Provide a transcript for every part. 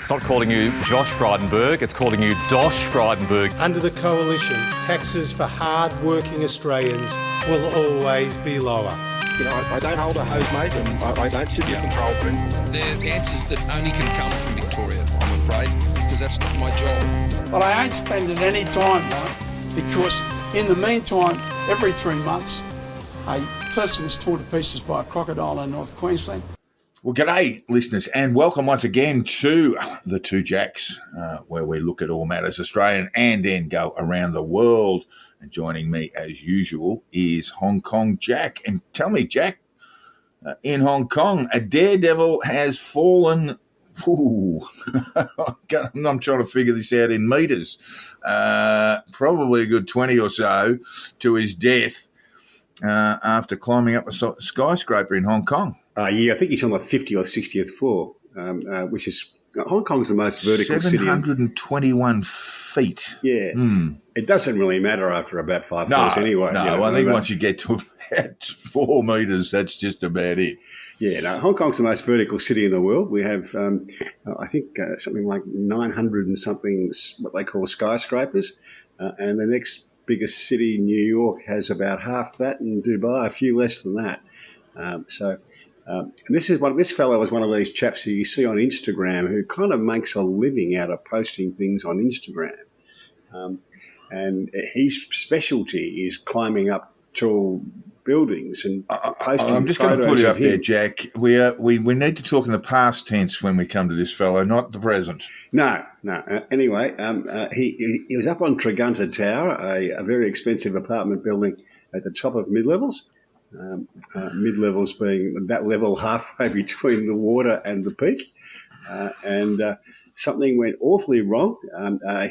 It's not calling you Josh Frydenberg, it's calling you Dosh Frydenberg. Under the coalition, taxes for hard-working Australians will always be lower. You know, I don't hold a hose, mate, and I don't sit in a control room. They're answers that only can come from Victoria, I'm afraid, because that's not my job. But I ain't spending any time, though, because in the meantime, every 3 months, a person is torn to pieces by a crocodile in North Queensland. Well, g'day, listeners, and welcome once again to the Two Jacks, where we look at all matters Australian and then go around the world. And joining me, as usual, is Hong Kong Jack. And tell me, Jack, in Hong Kong, a daredevil has fallen. Ooh, I'm trying to figure this out in metres. Probably a good 20 or so to his death after climbing up a skyscraper in Hong Kong. I think he's on the 50th or 60th floor, which is Hong Kong's the most vertical city. 721 feet. Yeah. It doesn't really matter after about 5 floors anyway. No, you know, I think once you get to about 4 metres, that's just about it. Yeah, no, Hong Kong's the most vertical city in the world. We have, I think, something like 900 and something what they call skyscrapers, and the next biggest city, New York, has about half that, and Dubai a few less than that. And this fellow was one of these chaps who you see on Instagram who kind of makes a living out of posting things on Instagram. And his specialty is climbing up tall buildings and posting. I'm just going to put it up there, Jack. We need to talk in the past tense when we come to this fellow, not the present. No. Anyway, he was up on Tregunta Tower, a very expensive apartment building at the top of mid-levels. Mid-levels being that level halfway between the water and the peak. And something went awfully wrong.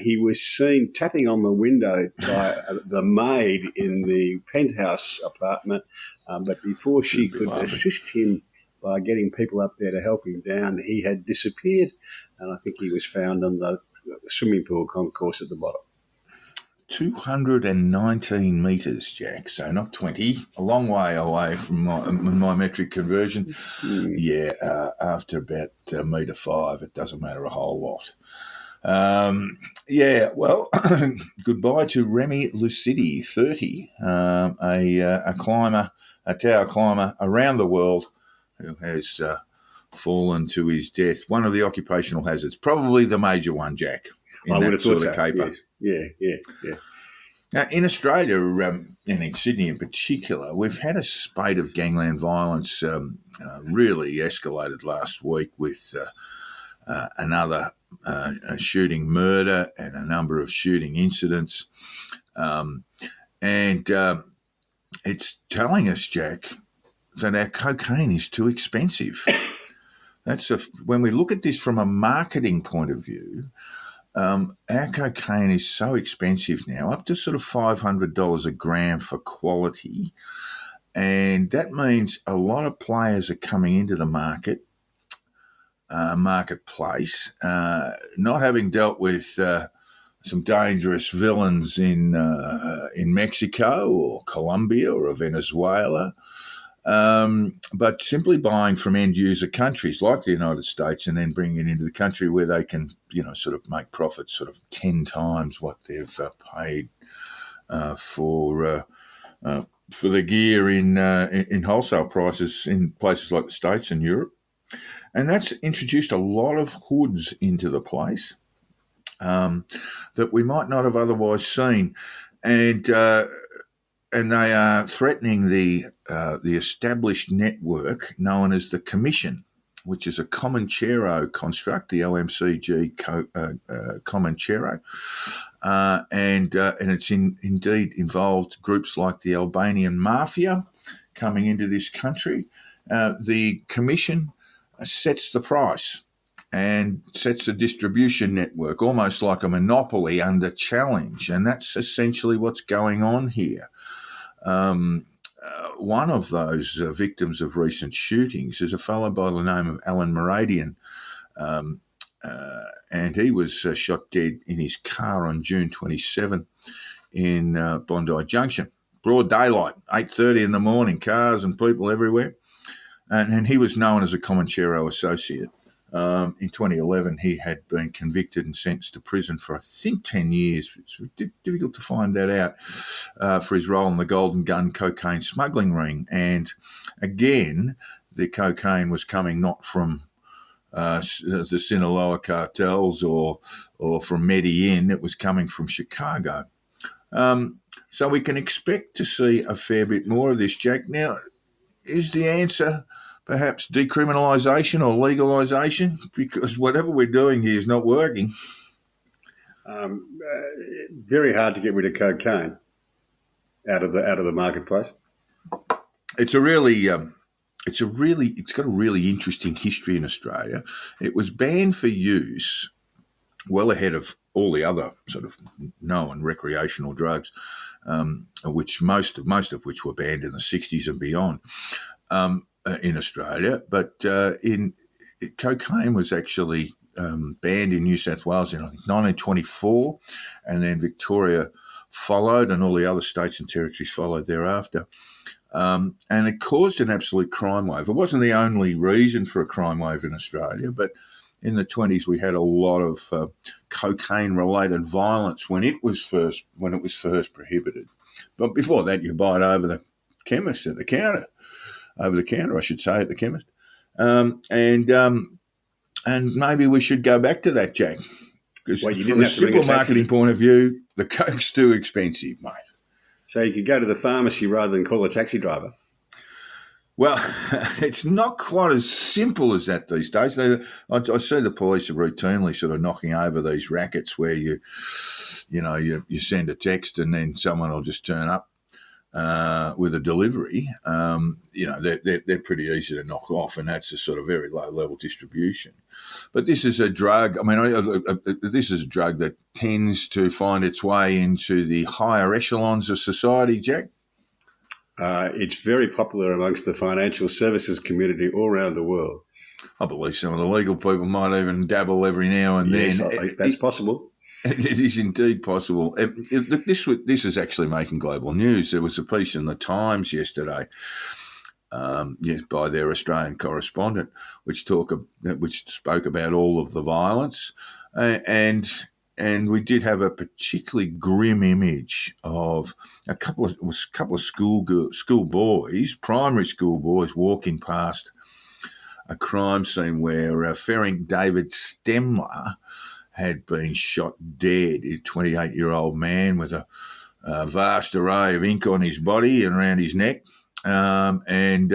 He was seen tapping on the window by the maid in the penthouse apartment, but before she could assist him by getting people up there to help him down, he had disappeared, and I think he was found on the swimming pool concourse at the bottom. 219 metres, Jack, so not 20, a long way away from my metric conversion. Yeah, after about metre 5, it doesn't matter a whole lot. Goodbye to Remy Lucidi, 30, a climber, a tower climber around the world who has fallen to his death. One of the occupational hazards, probably the major one, Jack. I would have thought so. Caper. Yes. Yeah. Now, in Australia and in Sydney in particular, we've had a spate of gangland violence really escalated last week with another shooting murder and a number of shooting incidents. It's telling us, Jack, that our cocaine is too expensive. When we look at this from a marketing point of view, our cocaine is so expensive now, up to sort of $500 a gram for quality. And that means a lot of players are coming into the marketplace, not having dealt with some dangerous villains in Mexico or Colombia or Venezuela, but simply buying from end-user countries like the United States and then bringing it into the country where they can, sort of make profits sort of 10 times what they've paid for the gear in wholesale prices in places like the States and Europe. And that's introduced a lot of hoods into the place that we might not have otherwise seen. And they are threatening the established network known as the Commission, which is a Comanchero construct, the OMCG Comanchero, and it's indeed involved groups like the Albanian Mafia coming into this country. The Commission sets the price and sets a distribution network, almost like a monopoly under challenge, and that's essentially what's going on here. One of those victims of recent shootings is a fellow by the name of Alan Moradian, and he was shot dead in his car on June 27 in Bondi Junction. Broad daylight, 8:30 in the morning, cars and people everywhere. And he was known as a Comanchero associate. In 2011, he had been convicted and sentenced to prison for, I think, 10 years. It's difficult to find that out, for his role in the Golden Gun cocaine smuggling ring. And again, the cocaine was coming not from the Sinaloa cartels or from Medellin. It was coming from Chicago. So we can expect to see a fair bit more of this, Jack. Now, is the answer perhaps decriminalisation or legalisation? Because whatever we're doing here is not working. Very hard to get rid of cocaine out of the marketplace. It's got a really interesting history in Australia. It was banned for use well ahead of all the other sort of known recreational drugs, which most of which were banned in the 60s and beyond in Australia. But cocaine was actually banned in New South Wales in, I think, 1924, and then Victoria followed, and all the other states and territories followed thereafter. And it caused an absolute crime wave. It wasn't the only reason for a crime wave in Australia, but in the 20s we had a lot of cocaine-related violence when it was first prohibited. But before that, you buy it over the chemist at the counter, at the chemist. And maybe we should go back to that, Jack. Because from a simple marketing point of view, the coke's too expensive, mate. So you could go to the pharmacy rather than call a taxi driver. Well, it's not quite as simple as that these days. I see the police are routinely sort of knocking over these rackets where you send a text and then someone will just turn up with a delivery. They're pretty easy to knock off, and that's a sort of very low level distribution. But this is a drug. I mean, this is a drug that tends to find its way into the higher echelons of society, Jack. It's very popular amongst the financial services community all around the world. I believe some of the legal people might even dabble every now and then. Yes, that's possible. It is indeed possible. This is actually making global news. There was a piece in the Times yesterday, by their Australian correspondent, which spoke about all of the violence, and we did have a particularly grim image of a couple of school boys, primary school boys, walking past a crime scene where Ferring David Stemler had been shot dead, a 28-year-old man with a vast array of ink on his body and around his neck. And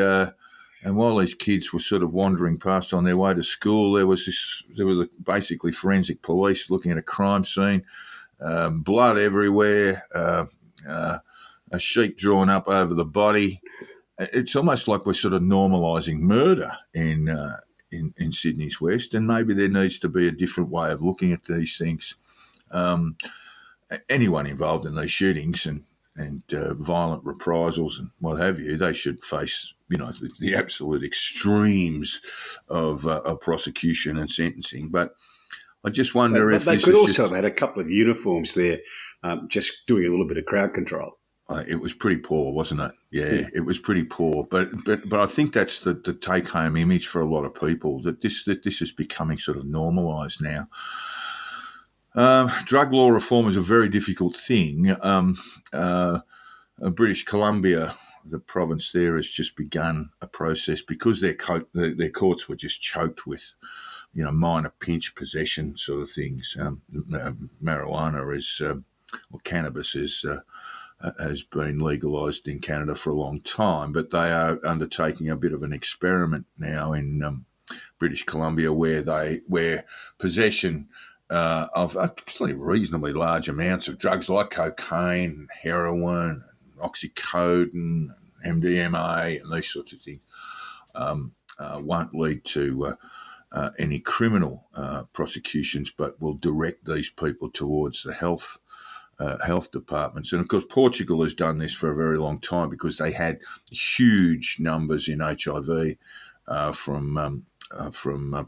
while these kids were sort of wandering past on their way to school, there was basically forensic police looking at a crime scene, blood everywhere, a sheet drawn up over the body. It's almost like we're sort of normalising murder in Sydney's West, and maybe there needs to be a different way of looking at these things. Anyone involved in these shootings and violent reprisals and what have you, they should face, the absolute extremes of prosecution and sentencing. But I just wonder if they could also have had a couple of uniforms there, just doing a little bit of crowd control. It was pretty poor, wasn't it? Yeah, it was pretty poor. But I think that's the take-home image for a lot of people, that this is becoming sort of normalised now. Drug law reform is a very difficult thing. British Columbia, the province there, has just begun a process because their courts were just choked with, minor pinch possession sort of things. Marijuana or cannabis has been legalised in Canada for a long time, but they are undertaking a bit of an experiment now in British Columbia where possession of actually reasonably large amounts of drugs like cocaine, heroin, oxycodone, MDMA, and these sorts of things won't lead to any criminal prosecutions, but will direct these people towards the health departments. And of course, Portugal has done this for a very long time because they had huge numbers in HIV from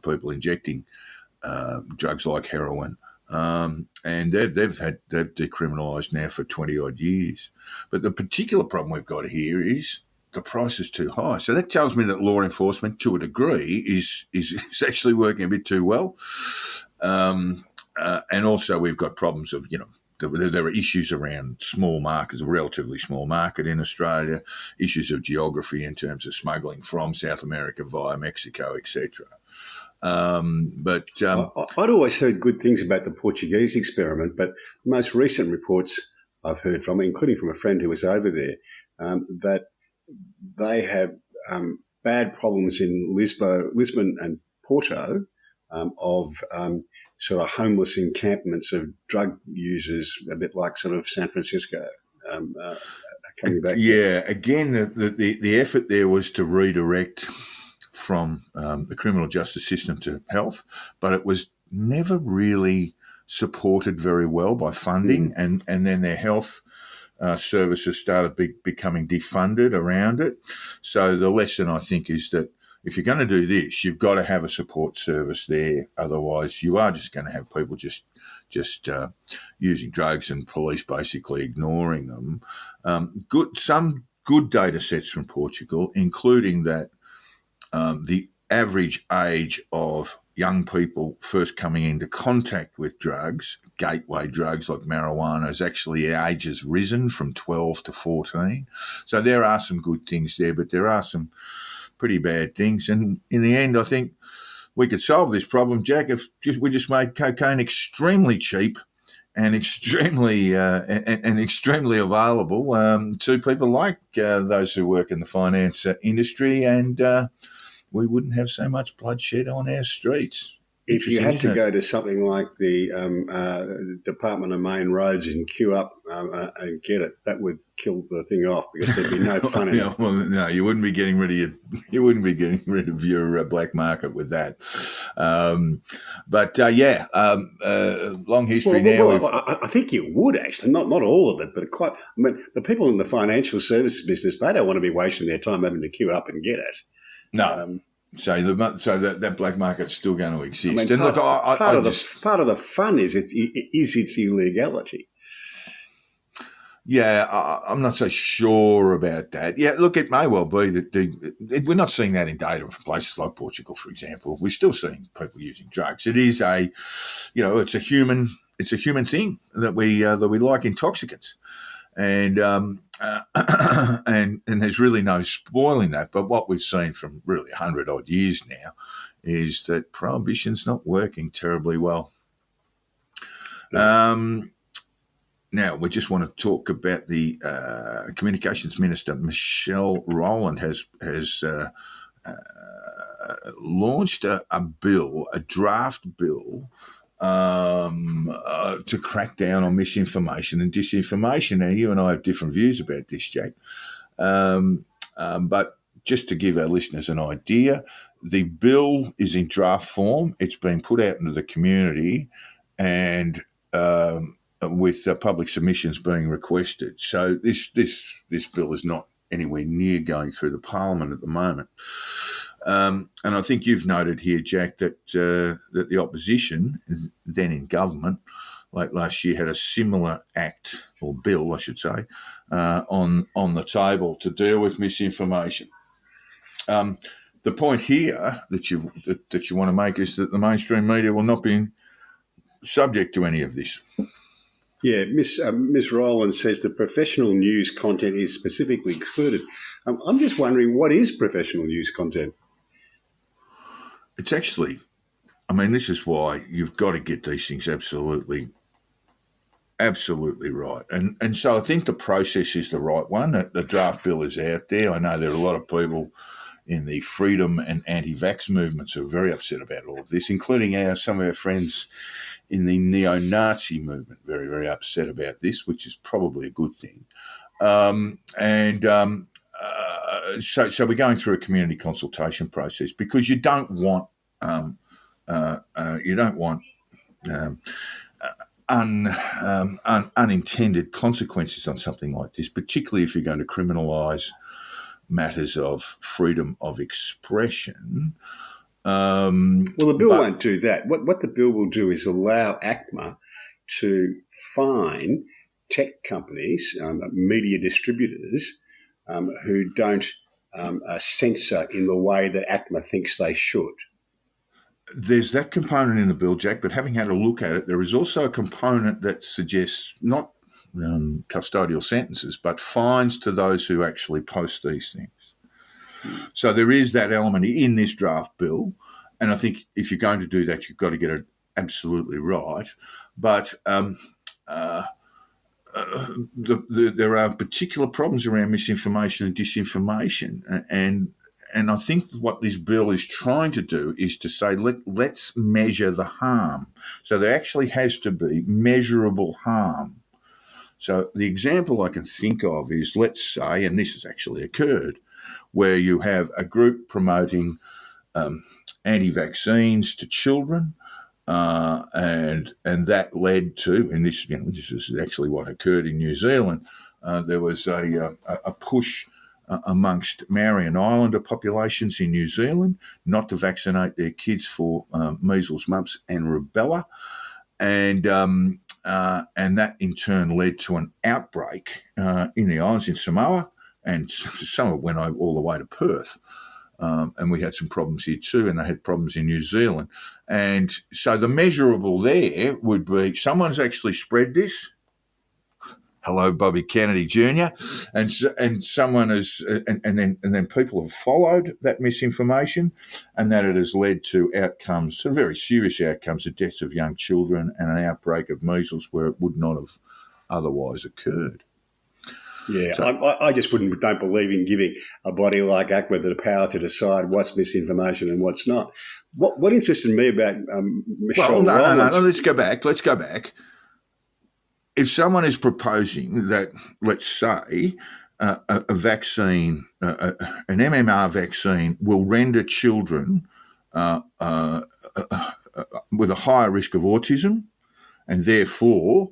people injecting drugs like heroin, and they've decriminalised now for 20 odd years. But the particular problem we've got here is the price is too high. So that tells me that law enforcement, to a degree, is actually working a bit too well. And also we've got problems of, there are issues around small markets, a relatively small market in Australia, issues of geography in terms of smuggling from South America via Mexico, etc. I'd always heard good things about the Portuguese experiment, but the most recent reports I've heard from, including from a friend who was over there, that they have bad problems in Lisbon and Porto of sort of homeless encampments of drug users, a bit like sort of San Francisco. Coming back. Yeah, again, the effort there was to redirect from the criminal justice system to health, but it was never really supported very well by funding, and then their health services started becoming defunded around it. So the lesson, I think, is that if you're going to do this, you've got to have a support service there. Otherwise, you are just going to have people just using drugs and police basically ignoring them. Some good data sets from Portugal, including that the average age of young people first coming into contact with drugs, gateway drugs like marijuana, has actually age has risen from 12 to 14. So there are some good things there, but there are some pretty bad things. And in the end, I think we could solve this problem, Jack, if we just made cocaine extremely cheap and extremely available to people like those who work in the finance industry, and we wouldn't have so much bloodshed on our streets. If you had to go to something like the Department of Main Roads and queue up and get it, that would kill the thing off because there'd be no fun in it. Well, no, you wouldn't be getting rid of your black market with that. Long history now. I think you would actually, not all of it, but quite. I mean, the people in the financial services business, they don't want to be wasting their time having to queue up and get it. No. So that black market's still going to exist. I mean, part of the fun is its illegality. Yeah, I'm not so sure about that. Yeah, look, it may well be that we're not seeing that in data from places like Portugal, for example. We're still seeing people using drugs. It is it's a human thing that we like intoxicants, and there's really no spoiling that. But what we've seen from really 100 odd years now is that prohibition's not working terribly well. Now, we just want to talk about the Communications Minister, Michelle Rowland, has launched a draft bill, to crack down on misinformation and disinformation. Now, you and I have different views about this, Jack. But just to give our listeners an idea, the bill is in draft form. It's been put out into the community and with public submissions being requested. So this bill is not anywhere near going through the Parliament at the moment. And I think you've noted here, Jack, that the opposition, then in government, late last year, had a similar act, or bill, I should say, on the table to deal with misinformation. The point here that you want to make is that the mainstream media will not be subject to any of this. Yeah, Miss Rowland says the professional news content is specifically excluded. I'm just wondering, what is professional news content? It's actually, this is why you've got to get these things absolutely right. And so I think the process is the right one. The draft bill is out there. I know there are a lot of people in the freedom and anti-vax movements who are very upset about all of this, including some of our friends in the neo-Nazi movement, very, very upset about this, which is probably a good thing. So we're going through a community consultation process because you don't want unintended consequences on something like this, particularly if you're going to criminalise matters of freedom of expression. Well, the bill won't do that. What the bill will do is allow ACMA to fine tech companies, media distributors, who don't censor in the way that ACMA thinks they should? There's that component in the bill, Jack, but having had a look at it, there is also a component that suggests not custodial sentences, but fines to those who actually post these things. So there is that element in this draft bill, and I think if you're going to do that, you've got to get it absolutely right. But there are particular problems around misinformation and disinformation, and I think what this bill is trying to do is to say, let's measure the harm. So there actually has to be measurable harm. So the example I can think of is, let's say, and this has actually occurred, where you have a group promoting anti-vaccines to children, and that led to, and this is actually what occurred in New Zealand. There was a push amongst Maori and Islander populations in New Zealand not to vaccinate their kids for measles, mumps, and rubella, and that in turn led to an outbreak in the islands in Samoa, and some of it went all the way to Perth. And we had some problems here too, and they had problems in New Zealand. And so the measurable there would be someone's actually spread this. Hello, Bobby Kennedy Jr. And someone has, and then people have followed that misinformation, and that it has led to outcomes, sort of very serious outcomes, the deaths of young children and an outbreak of measles where it would not have otherwise occurred. Yeah, so, I just don't believe in giving a body like ACMA the power to decide what's misinformation and what's not. What interested me about Michelle Rowland... No, let's go back. If someone is proposing that, let's say, a vaccine, an MMR vaccine will render children with a higher risk of autism, and therefore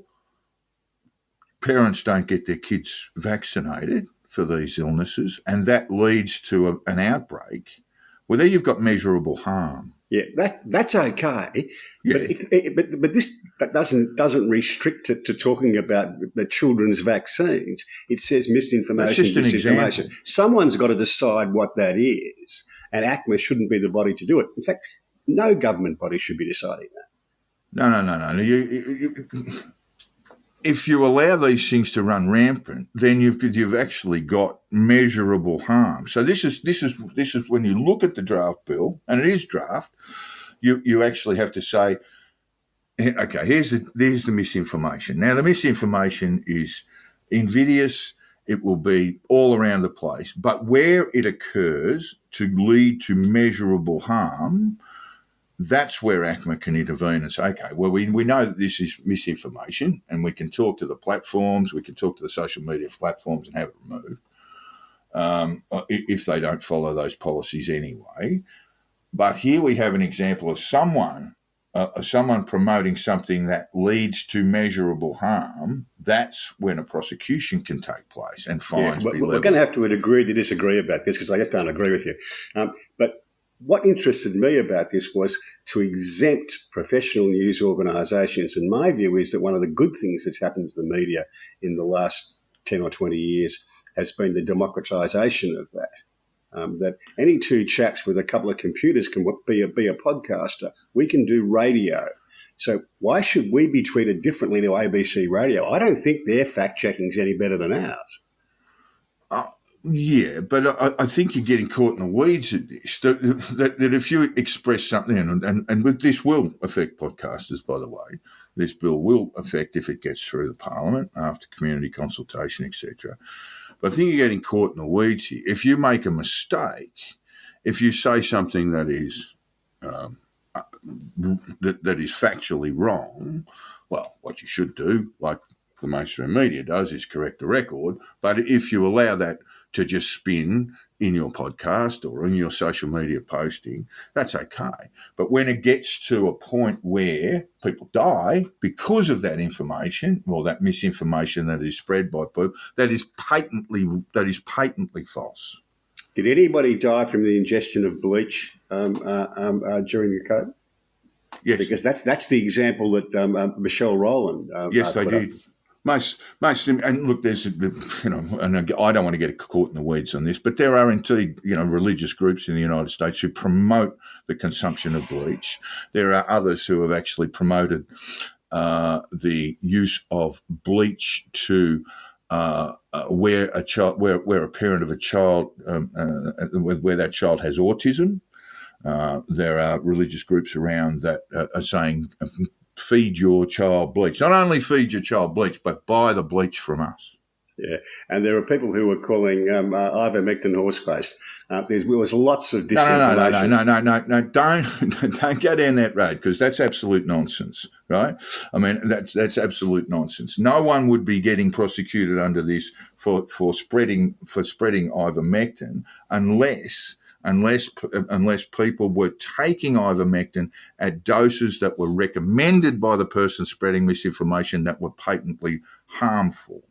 parents don't get their kids vaccinated for these illnesses, and that leads to an outbreak, well, there you've got measurable harm. Yeah, that's okay, Yeah. but this doesn't restrict it to talking about the children's vaccines. It says misinformation, disinformation. Someone's got to decide what that is, and ACMA shouldn't be the body to do it. In fact, no government body should be deciding that. No. If you allow these things to run rampant, then you've actually got measurable harm. So this is when you look at the draft bill, and it is draft, you actually have to say, okay, here's the misinformation. Now the misinformation is invidious. It will be all around the place, but where it occurs to lead to measurable harm, that's where ACMA can intervene and say, okay, well, we know that this is misinformation, and we can talk to the platforms, we can talk to the social media platforms and have it removed if they don't follow those policies anyway. But here we have an example of someone promoting something that leads to measurable harm. That's when a prosecution can take place and fines be leveled. We're going to have to agree to disagree about this because I just don't agree with you. But what interested me about this was to exempt professional news organisations. And my view is that one of the good things that's happened to the media in the last 10 or 20 years has been the democratisation of that. That any two chaps with a couple of computers can be a podcaster. We can do radio. So why should we be treated differently to ABC Radio? I don't think their fact-checking is any better than ours. Yeah, but I think you're getting caught in the weeds of this, that if you express something, and this will affect podcasters, by the way, this bill will affect if it gets through the Parliament after community consultation, etc. But I think you're getting caught in the weeds here. If you make a mistake, if you say something that is factually wrong, well, what you should do, like the mainstream media does, is correct the record. But if you allow that to just spin in your podcast or in your social media posting, that's okay. But when it gets to a point where people die because of that information or that misinformation that is spread by people, that is patently false. Did anybody die from the ingestion of bleach during the COVID? Yes, because that's the example that Michelle Rowland. Yes, they did. and look, there's, and I don't want to get caught in the weeds on this, but there are indeed, religious groups in the United States who promote the consumption of bleach. There are others who have actually promoted the use of bleach to where a parent of a child, where that child has autism. There are religious groups around that are saying, feed your child bleach. Not only feed your child bleach, but buy the bleach from us. Yeah, and there are people who are calling ivermectin horse-based. There was lots of disinformation. No, don't go down that road, because that's absolute nonsense, right? I mean, that's absolute nonsense. No one would be getting prosecuted under this for spreading ivermectin unless people were taking ivermectin at doses that were recommended by the person spreading misinformation that were patently harmful.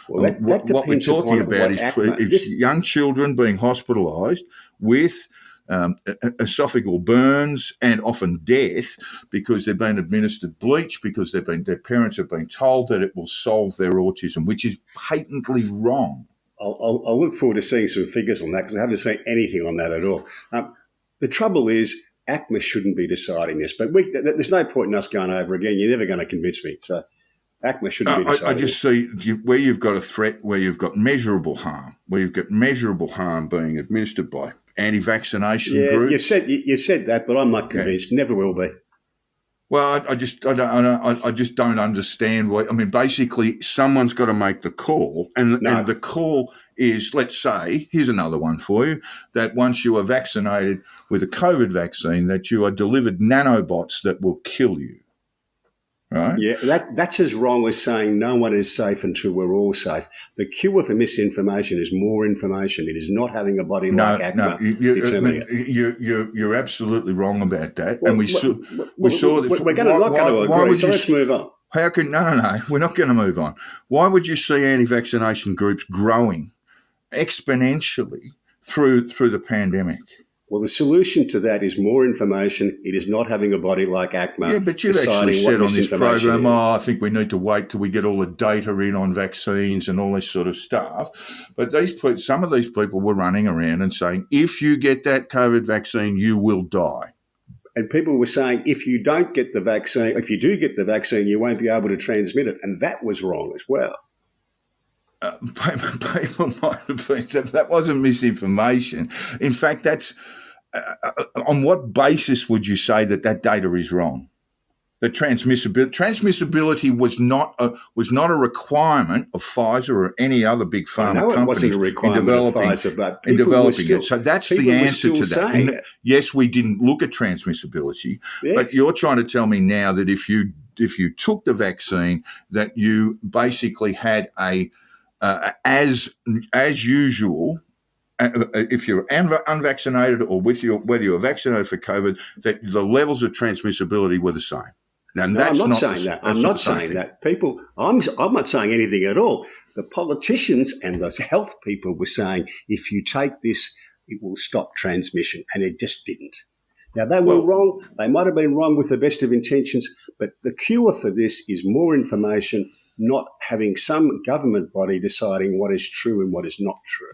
Well, what we're talking about is young children being hospitalised with esophageal burns and often death because they've been administered bleach, because their parents have been told that it will solve their autism, which is patently wrong. I'll look forward to seeing some figures on that, because I haven't seen anything on that at all. The trouble is, ACMA shouldn't be deciding this, but there's no point in us going over again. You're never going to convince me. So ACMA shouldn't be deciding. I just see where you've got a threat, where you've got measurable harm, being administered by anti-vaccination groups. You said that, but I'm not convinced. Never will be. Well, I just don't understand why. I mean, basically, someone's got to make the call, and the call is, let's say, here's another one for you, that once you are vaccinated with a COVID vaccine, that you are delivered nanobots that will kill you. Right? Yeah, that's as wrong as saying no one is safe until we're all safe. The cure for misinformation is more information. It is not having a body like ACMA. You're absolutely wrong about that. Well, and we saw this. We're not going to agree, so let's move on. How can no, we're not going to move on. Why would you see anti-vaccination groups growing exponentially through the pandemic? Well, the solution to that is more information. It is not having a body like ACMA. Yeah, but you've actually said on this program, I think we need to wait till we get all the data in on vaccines and all this sort of stuff. But some of these people were running around and saying, if you get that COVID vaccine, you will die. And people were saying, if you don't get the vaccine, if you do get the vaccine, you won't be able to transmit it. And that was wrong as well. People might have been, that wasn't misinformation. In fact, that's on what basis would you say that data is wrong? The transmissibility was not a requirement of Pfizer or any other big pharma company. It wasn't a requirement of Pfizer, but in developing it. So that's the answer to that. Yes, we didn't look at transmissibility, but you're trying to tell me now that if you took the vaccine, that you basically had a as usual. If you're unvaccinated or whether you're vaccinated for COVID, that the levels of transmissibility were the same. Now, I'm not saying that. I'm not saying that. People, I'm not saying anything at all. The politicians and the health people were saying, if you take this, it will stop transmission, and it just didn't. Now, they were wrong. They might have been wrong with the best of intentions, but the cure for this is more information, not having some government body deciding what is true and what is not true.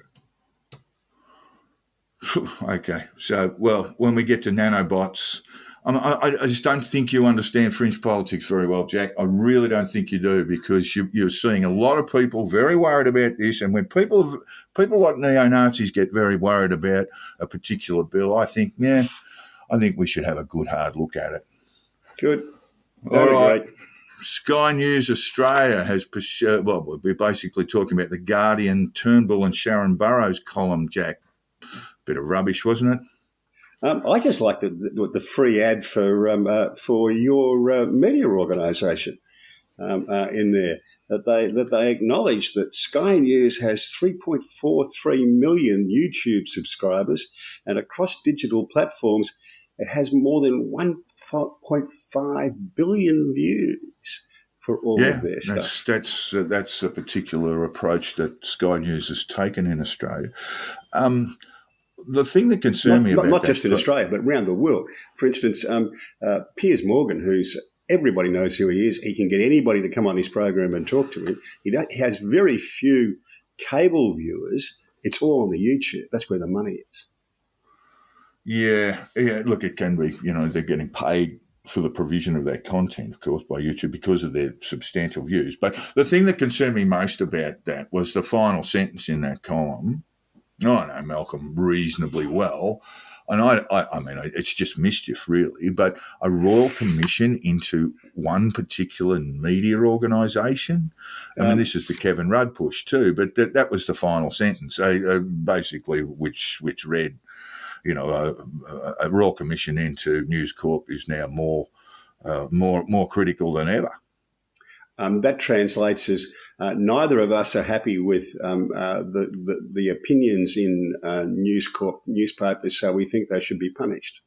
Okay. So, when we get to nanobots, I just don't think you understand fringe politics very well, Jack. I really don't think you do, because you're seeing a lot of people very worried about this. And when people like neo-Nazis get very worried about a particular bill, I think we should have a good hard look at it. Good. All right. Great. Sky News Australia has we're basically talking about The Guardian, Turnbull and Sharon Burrows column, Jack. Bit of rubbish, wasn't it? I just like the free ad for your media organisation in there, that they acknowledge that Sky News has 3.43 million YouTube subscribers, and across digital platforms it has more than 1.5 billion views for all of their stuff. That's a particular approach that Sky News has taken in Australia. The thing that concerned me about not just in Australia, but around the world. For instance, Piers Morgan, who's Everybody knows who he is. He can get anybody to come on his program and talk to him. He has very few cable viewers. It's all on the YouTube. That's where the money is. Yeah. Look, it can be, they're getting paid for the provision of that content, of course, by YouTube because of their substantial views. But the thing that concerned me most about that was the final sentence in that column. I know Malcolm reasonably well, and I mean, it's just mischief, really, but a royal commission into one particular media organisation. I mean, this is the Kevin Rudd push too, but that was the final sentence, basically, which read, a royal commission into News Corp is now more critical than ever. That translates as neither of us are happy with the opinions in News Corp newspapers, so we think they should be punished.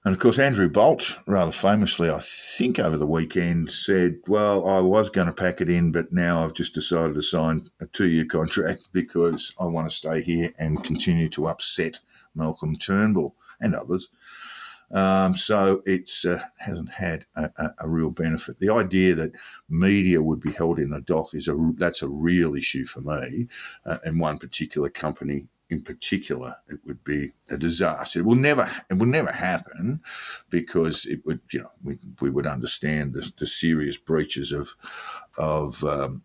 And of course, Andrew Bolt, rather famously, I think over the weekend, said, well, I was going to pack it in, but now I've just decided to sign a 2-year contract because I want to stay here and continue to upset Malcolm Turnbull and others. So it hasn't had a real benefit. The idea that media would be held in the dock that's a real issue for me, and one particular company in particular. It would be a disaster. It will never happen because it would, we would understand the serious breaches of the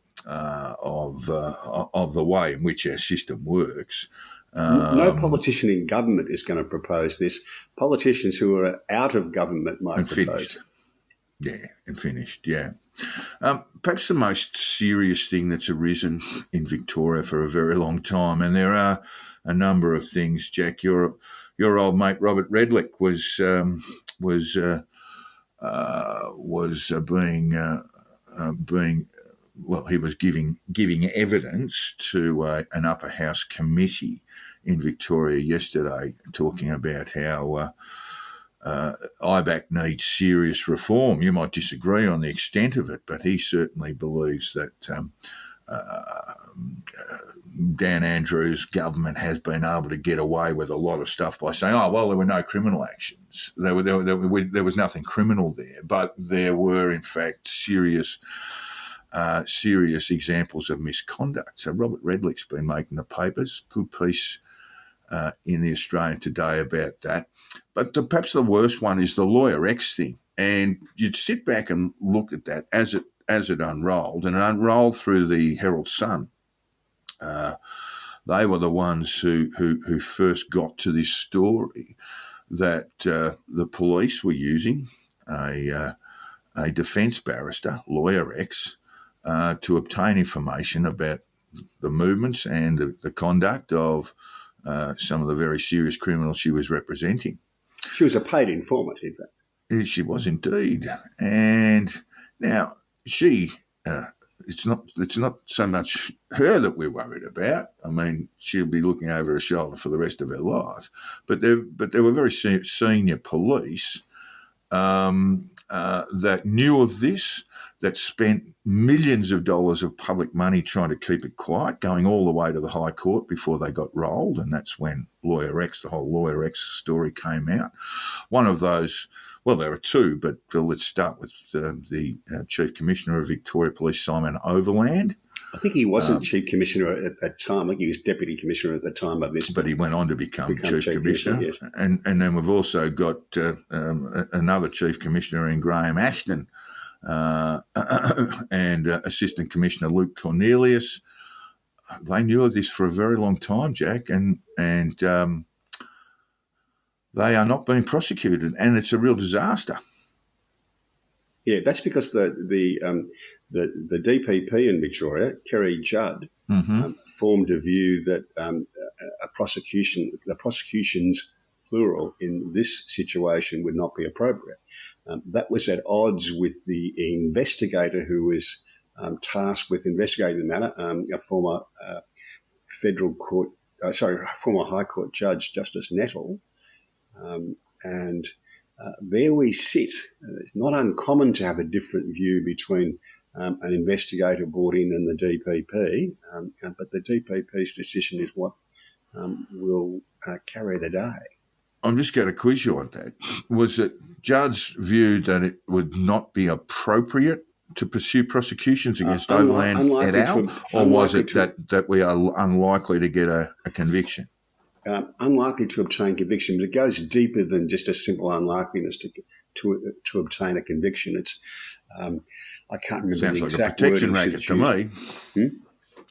way in which our system works. No politician in government is going to propose this. Politicians who are out of government might propose it. Finished. Perhaps the most serious thing that's arisen in Victoria for a very long time, and there are a number of things. Jack, your old mate Robert Redlick was he was giving evidence to an upper house committee in Victoria yesterday, talking about how IBAC needs serious reform. You might disagree on the extent of it, but he certainly believes that Dan Andrews' government has been able to get away with a lot of stuff by saying, there were no criminal actions. There was nothing criminal there, but there were, in fact, serious examples of misconduct. So Robert Redlick's been making the papers. Good piece in the Australian today about that. But perhaps the worst one is the Lawyer X thing. And you'd sit back and look at that as it unrolled, and it unrolled through the Herald Sun. They were the ones who first got to this story that the police were using a defence barrister, Lawyer X, to obtain information about the movements and the conduct of some of the very serious criminals she was representing. She was a paid informant, in fact. She was indeed. And now it's not so much her that we're worried about. I mean, she'll be looking over her shoulder for the rest of her life. But there were very senior police that knew of this, that spent millions of dollars of public money trying to keep it quiet, going all the way to the High Court before they got rolled, and that's when Lawyer X, the whole Lawyer X story came out. One of those, well, there are two, but let's start with the Chief Commissioner of Victoria Police, Simon Overland. I think he wasn't Chief Commissioner at that time. I think he was Deputy Commissioner at the time of this. But he went on to become Chief Commissioner. Yes. And then we've also got another Chief Commissioner in Graham Ashton, and Assistant Commissioner Luke Cornelius. They knew of this for a very long time, Jack, and they are not being prosecuted, and it's a real disaster. Yeah, that's because the DPP in Victoria, Kerry Judd, formed a view that the prosecutions plural in this situation would not be appropriate. That was at odds with the investigator who was tasked with investigating the matter, a former former High Court Judge, Justice Nettle, and there we sit. It's not uncommon to have a different view between an investigator brought in and the DPP, but the DPP's decision is what will carry the day. I'm just going to quiz you on that. Was it Judd's view that it would not be appropriate to pursue prosecutions against Overland et al., or was it that we are unlikely to get a conviction? Unlikely to obtain conviction, but it goes deeper than just a simple unlikeliness to obtain a conviction. It's I can't remember Sounds the like exact a protection wording racket to me.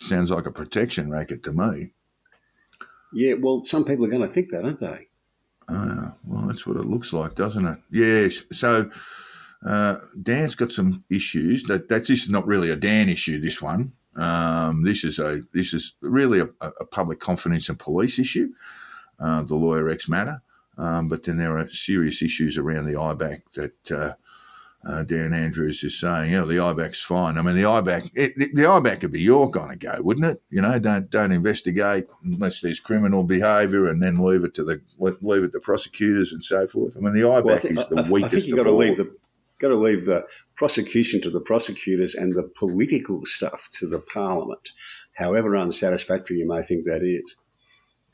Sounds like a protection racket to me. Yeah, well, some people are going to think that, aren't they? Well, that's what it looks like, doesn't it? Yes. So Dan's got some issues. This is not really a Dan issue. This one. This is really a public confidence in police issue. The Lawyer X matter, but then there are serious issues around the IBAC that Dan Andrews is saying. The IBAC's fine. I mean, the IBAC would be your kind of go, wouldn't it? Don't investigate unless there's criminal behaviour, and then leave it to prosecutors and so forth. I mean, the IBAC is the weakest. I think you've got to leave the prosecution to the prosecutors and the political stuff to the Parliament, however unsatisfactory you may think that is.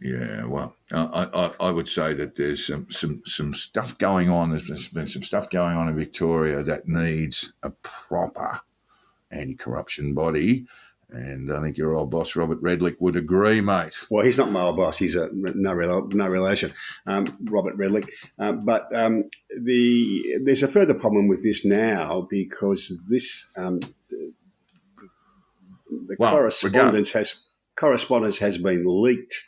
Yeah, well, I would say that there's some stuff going on. There's been some stuff going on in Victoria that needs a proper anti-corruption body, and I think your old boss Robert Redlick would agree, mate. Well, he's not my old boss. He's no relation, Robert Redlick. But there's a further problem with this now, because this correspondence has been leaked.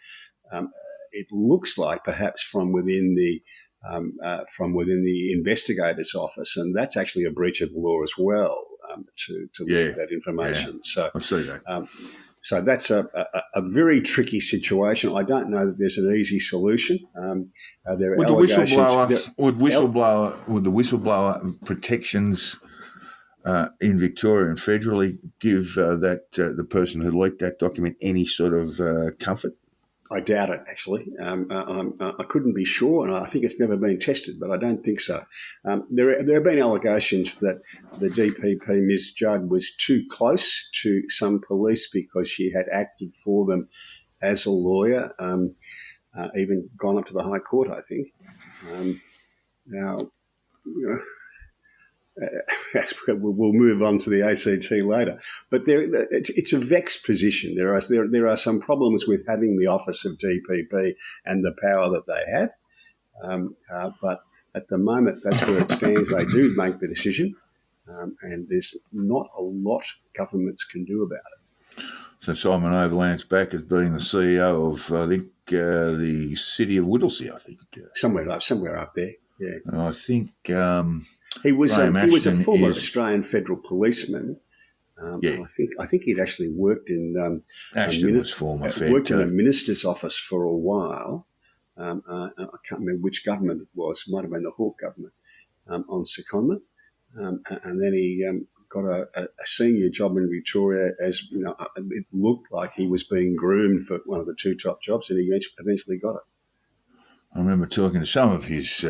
It looks like perhaps from within the investigator's office, and that's actually a breach of the law as well. To leak that information. Yeah, so I see that. So that's a very tricky situation. I don't know that there's an easy solution. There are would the whistleblower protections in Victoria and federally give the person who leaked that document any sort of comfort? I doubt it, actually. I couldn't be sure, and I think it's never been tested, but I don't think so. There have been allegations that the DPP, Ms. Judd, was too close to some police because she had acted for them as a lawyer, even gone up to the High Court, I think. Now, we'll move on to the ACT later, but it's a vexed position. There are some problems with having the office of DPP and the power that they have, but at the moment that's where it stands. They do make the decision, and there's not a lot governments can do about it. So Simon Overland's back as being the CEO of, I think, the city of Whittlesea. I think somewhere up there. Yeah, and I think. He was a former Australian federal policeman. I think he'd actually worked in Ashton was former worked in a minister's office for a while. I can't remember which government it was. It might have been the Hawke government on secondment, and then he got a senior job in Victoria. As you know, it looked like he was being groomed for one of the two top jobs, and he eventually got it. I remember talking to some of his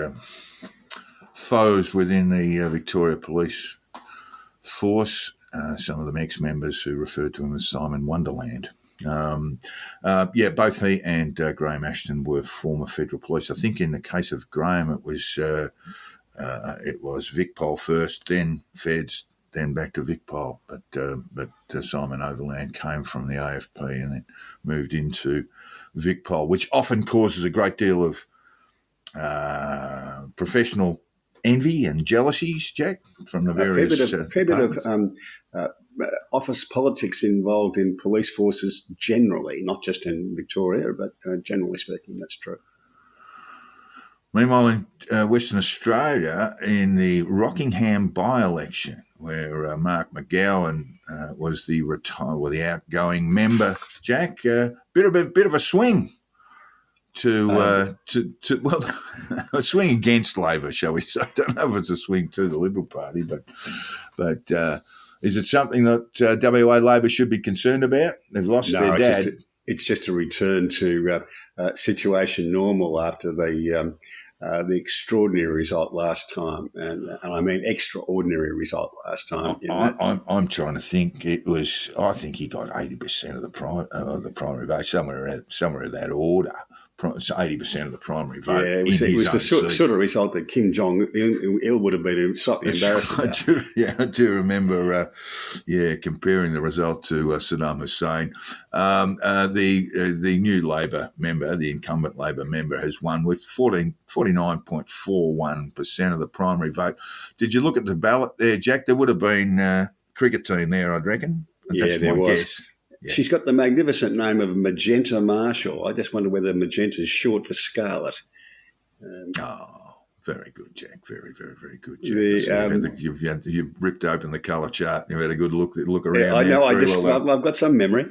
foes within the Victoria Police Force, some of them ex-members who referred to him as Simon Wonderland. Both he and Graham Ashton were former federal police. I think in the case of Graham, it was Vicpol first, then Feds, then back to Vicpol. But Simon Overland came from the AFP and then moved into Vicpol, which often causes a great deal of professional envy and jealousies, Jack, from the various... A fair bit of office politics involved in police forces generally, not just in Victoria, but generally speaking, that's true. Meanwhile, in Western Australia, in the Rockingham by-election, where Mark McGowan was the outgoing member, Jack, bit of a swing. A swing against Labor, shall we say? I don't know if it's a swing to the Liberal Party, but is it something that WA Labor should be concerned about? They've lost their dad. It's just a return to situation normal after the extraordinary result last time, and I mean extraordinary result last time. I'm trying to think. I think he got 80% of the primary vote, somewhere in that order. it's 80% of the primary vote. Yeah, it was the sort of result that Kim Jong-il would have been slightly embarrassed about. I do remember, comparing the result to Saddam Hussein. The new Labor member, the incumbent Labor member, has won with 49.41% of the primary vote. Did you look at the ballot there, Jack? There would have been a cricket team there, I'd reckon. That's there was. Guess. Yeah. She's got the magnificent name of Magenta Marshall. I just wonder whether magenta is short for scarlet. Very good, Jack. Very, very, very good, Jack. You've ripped open the colour chart. You've had a good look around. Yeah, I know. I've got some memory.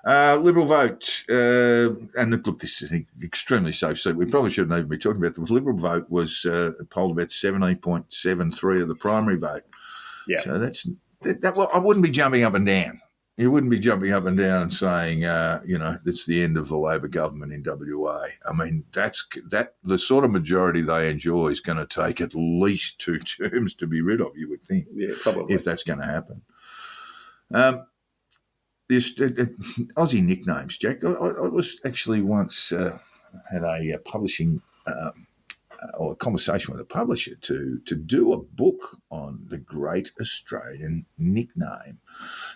Liberal vote, and look, this is an extremely safe seat. We probably shouldn't even be talking about it. The Liberal vote was polled about 17.73 of the primary vote. Yeah. So that I wouldn't be jumping up and down. You wouldn't be jumping up and down and saying, it's the end of the Labor government in WA. I mean, the sort of majority they enjoy is going to take at least 2 terms to be rid of, you would think. Yeah, probably. If that's going to happen. This Aussie nicknames, Jack. I was actually once had a publishing or a conversation with a publisher to do a book on the great Australian nickname.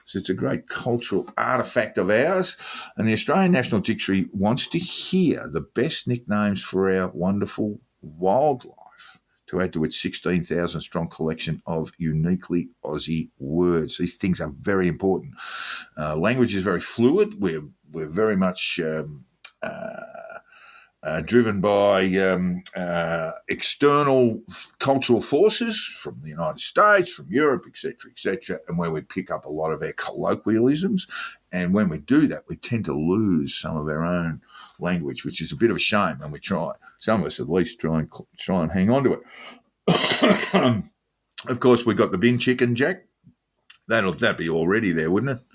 So it's a great cultural artefact of ours, and the Australian National Dictionary wants to hear the best nicknames for our wonderful wildlife to add to its 16,000-strong collection of uniquely Aussie words. These things are very important. Language is very fluid. We're very much driven by external cultural forces from the United States, from Europe, etc., and where we pick up a lot of our colloquialisms. And when we do that, we tend to lose some of our own language, which is a bit of a shame. And we try, some of us at least, try and hang on to it. Of course, we've got the bin chicken, Jack. That'd be already there, wouldn't it?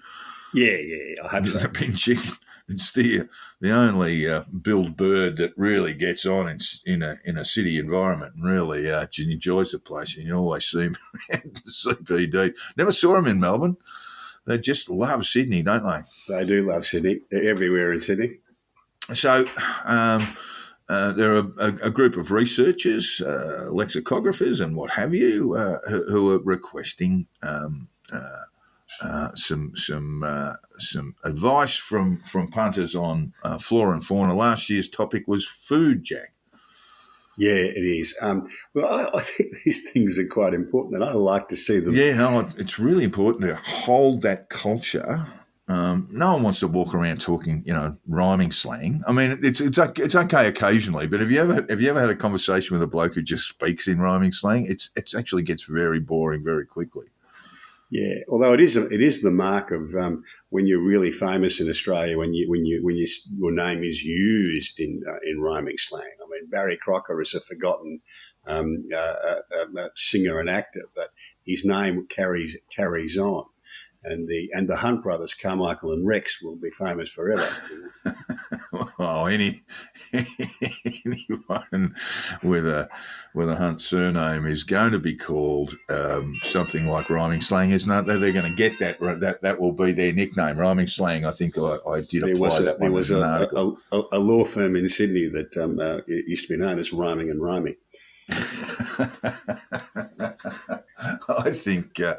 Yeah, I hope so. The bin chicken. It's the only billed bird that really gets on in a city environment and really enjoys the place. And you always see him around the CBD. Never saw him in Melbourne. They just love Sydney, don't they? They do love Sydney. They're everywhere in Sydney. So there are a group of researchers, lexicographers and what have you, who are requesting some advice from punters on flora and fauna. Last year's topic was food, Jack. Yeah, it is. Well, I think these things are quite important, and I like to see them. Yeah, no, it's really important to hold that culture. No one wants to walk around talking, rhyming slang. I mean, it's okay occasionally, but have you ever had a conversation with a bloke who just speaks in rhyming slang? It actually gets very boring very quickly. Yeah, although it is the mark of when you're really famous in Australia, when your name is used in rhyming slang. I mean, Barry Crocker is a forgotten singer and actor, but his name carries on, and the Hunt brothers, Carmichael and Rex, will be famous forever. Oh, anyone with a Hunt surname is going to be called something like rhyming slang, isn't it? They're going to get that will be their nickname, rhyming slang. I think I did apply that one. There was a law firm in Sydney that it used to be known as Rhyming and Rhyming. I think I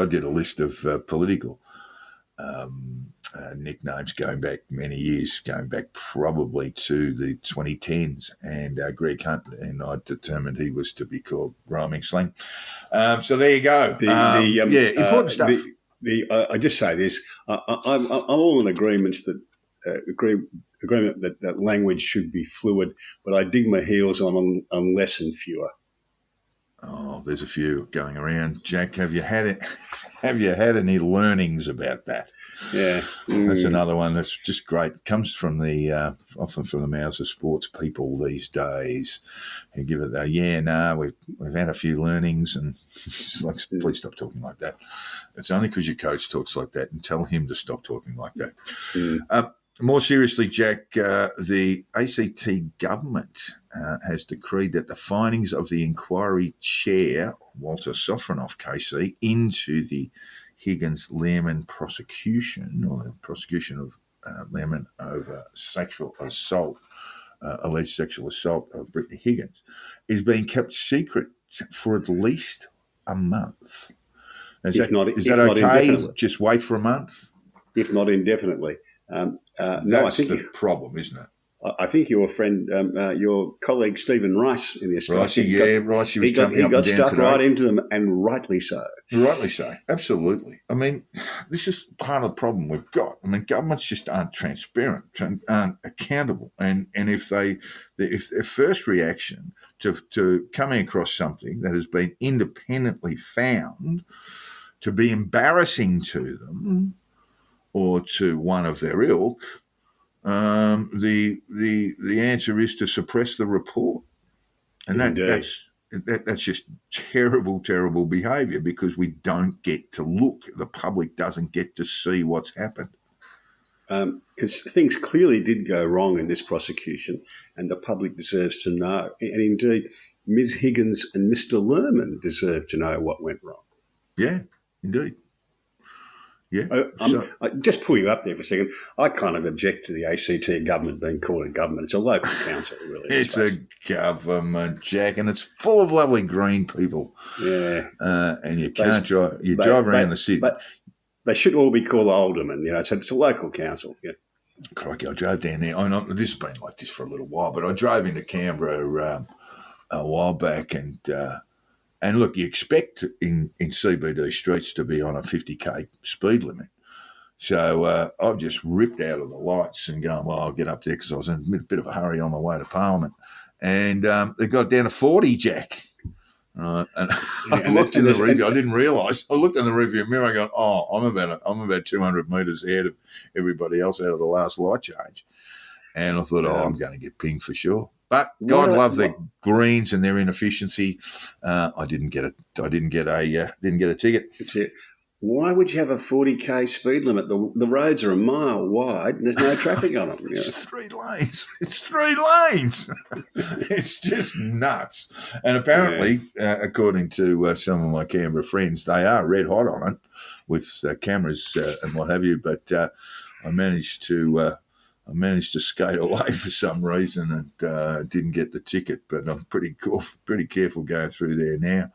did a list of political nicknames going back many years, going back probably to the 2010s, and Greg Hunt and I determined he was to be called rhyming slang. So there you go. Important stuff. I just say this: I'm all in agreement that language should be fluid, but I dig my heels on less and fewer. Oh, there's a few going around. Jack, have you had it? Have you had any learnings about that? Yeah, that's another one that's just great. It comes from often from the mouths of sports people these days, who give it we've had a few learnings, and it's like, please stop talking like that. It's only because your coach talks like that, and tell him to stop talking like that. More seriously, Jack, the ACT government has decreed that the findings of the inquiry chair, Walter Sofronoff KC, into the Higgins-Lehrman prosecution, or the prosecution of Lemon over sexual assault, alleged sexual assault of Brittany Higgins, is being kept secret for at least a month. Is that not okay? indefinitely. Just wait for a month? If not indefinitely. No, I think the problem, isn't it? I think your friend, your colleague Stephen Rice in the Australia, Ricey was jumping up and down stuck today. right into them, and rightly so. Rightly so, absolutely. I mean, this is part of the problem we've got. I mean, governments just aren't transparent, aren't accountable, and if their first reaction to coming across something that has been independently found to be embarrassing to them or to one of their ilk, the answer is to suppress the report, and that's just terrible, terrible behaviour, because we don't get to look. The public doesn't get to see what's happened. Because things clearly did go wrong in this prosecution, and the public deserves to know. And indeed, Ms. Higgins and Mr. Lerman deserve to know what went wrong. Yeah, indeed. Yeah. I just pull you up there for a second. I kind of object to the ACT government being called a government. It's a local council, really. It's a government, Jack, and it's full of lovely green people. Yeah. And you can't drive. You drive around the city. They should all be called aldermen. So it's a local council. Yeah. Crikey, I drove down there. This has been like this for a little while, but I drove into Canberra a while back, and look, you expect in CBD streets to be on a 50k speed limit. So I've just ripped out of the lights and gone, well, I'll get up there because I was in a bit of a hurry on my way to Parliament. And they got down to 40, Jack. And I looked in the review. I didn't realise. I looked in the review mirror and go, oh, I'm about 200 metres ahead of everybody else out of the last light change. And I thought, I'm going to get pinged for sure. But God love their Greens and their inefficiency. I didn't get a ticket. Why would you have a 40k speed limit? The roads are a mile wide and there's no traffic on them. It's 3 lanes. It's 3 lanes. It's just nuts. And apparently, according to some of my Canberra friends, they are red hot on it with cameras and what have you. But I managed to skate away for some reason and didn't get the ticket, but I'm pretty careful going through there now.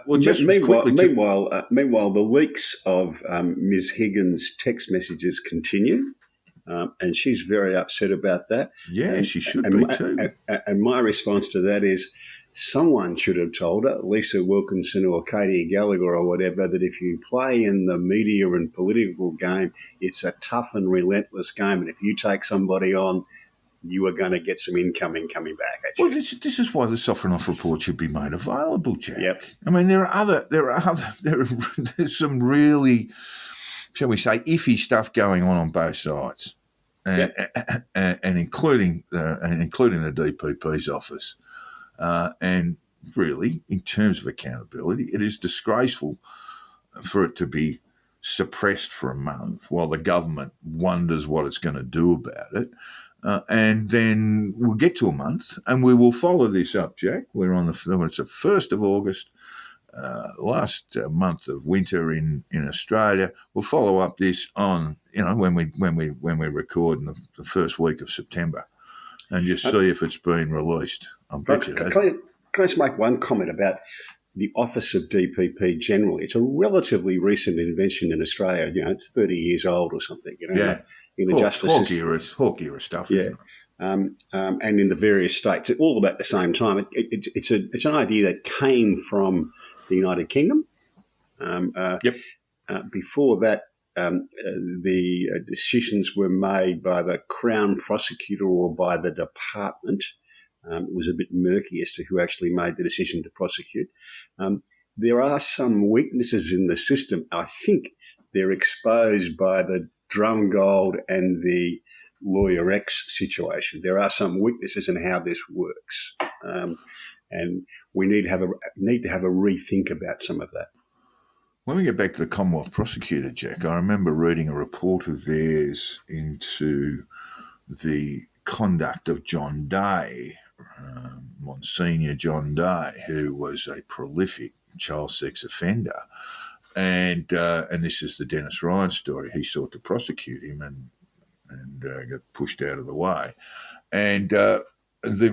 Meanwhile, the leaks of Ms. Higgins' text messages continue, and she's very upset about that. Yeah, she should be too. And my response to that is, someone should have told her, Lisa Wilkinson or Katie Gallagher or whatever, that if you play in the media and political game, it's a tough and relentless game. And if you take somebody on, you are going to get some incoming coming back at you. Well, this is why the Sovereign Off report should be made available, Jack. Yep. I mean, there's some really, shall we say, iffy stuff going on both sides, and including the DPP's office. And really, in terms of accountability, it is disgraceful for it to be suppressed for a month while the government wonders what it's going to do about it. And then we'll get to a month and we will follow this up, Jack. It's the 1st of August, last month of winter in Australia. We'll follow up this on, when we record in the first week of September and just see if it's been released. Can I just make one comment about the Office of DPP generally? It's a relatively recent invention in Australia. It's 30 years old or something. In the justice system. Hawk era stuff. Yeah, and in the various states, all about the same time. It's an idea that came from the United Kingdom. Before that, the decisions were made by the Crown Prosecutor or by the department. It was a bit murky as to who actually made the decision to prosecute. There are some weaknesses in the system. I think they're exposed by the Drum Gold and the Lawyer X situation. There are some weaknesses in how this works, and we need to have a rethink about some of that. When we get back to the Commonwealth Prosecutor, Jack, I remember reading a report of theirs into the conduct of John Day, Monsignor John Day, who was a prolific child sex offender. And this is the Dennis Ryan story. He sought to prosecute him and got pushed out of the way. And the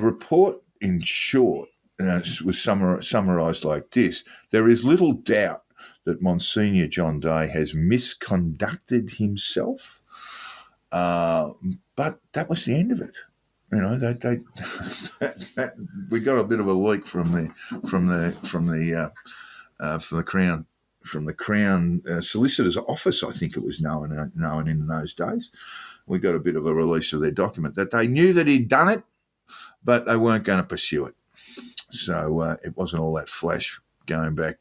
report, in short, was summarised like this: there is little doubt that Monsignor John Day has misconducted himself, but that was the end of it. You know, we got a bit of a leak from the Crown Solicitor's Office, I think it was known in those days. We got a bit of a release of their document that they knew that he'd done it, but they weren't going to pursue it. So it wasn't all that flash going back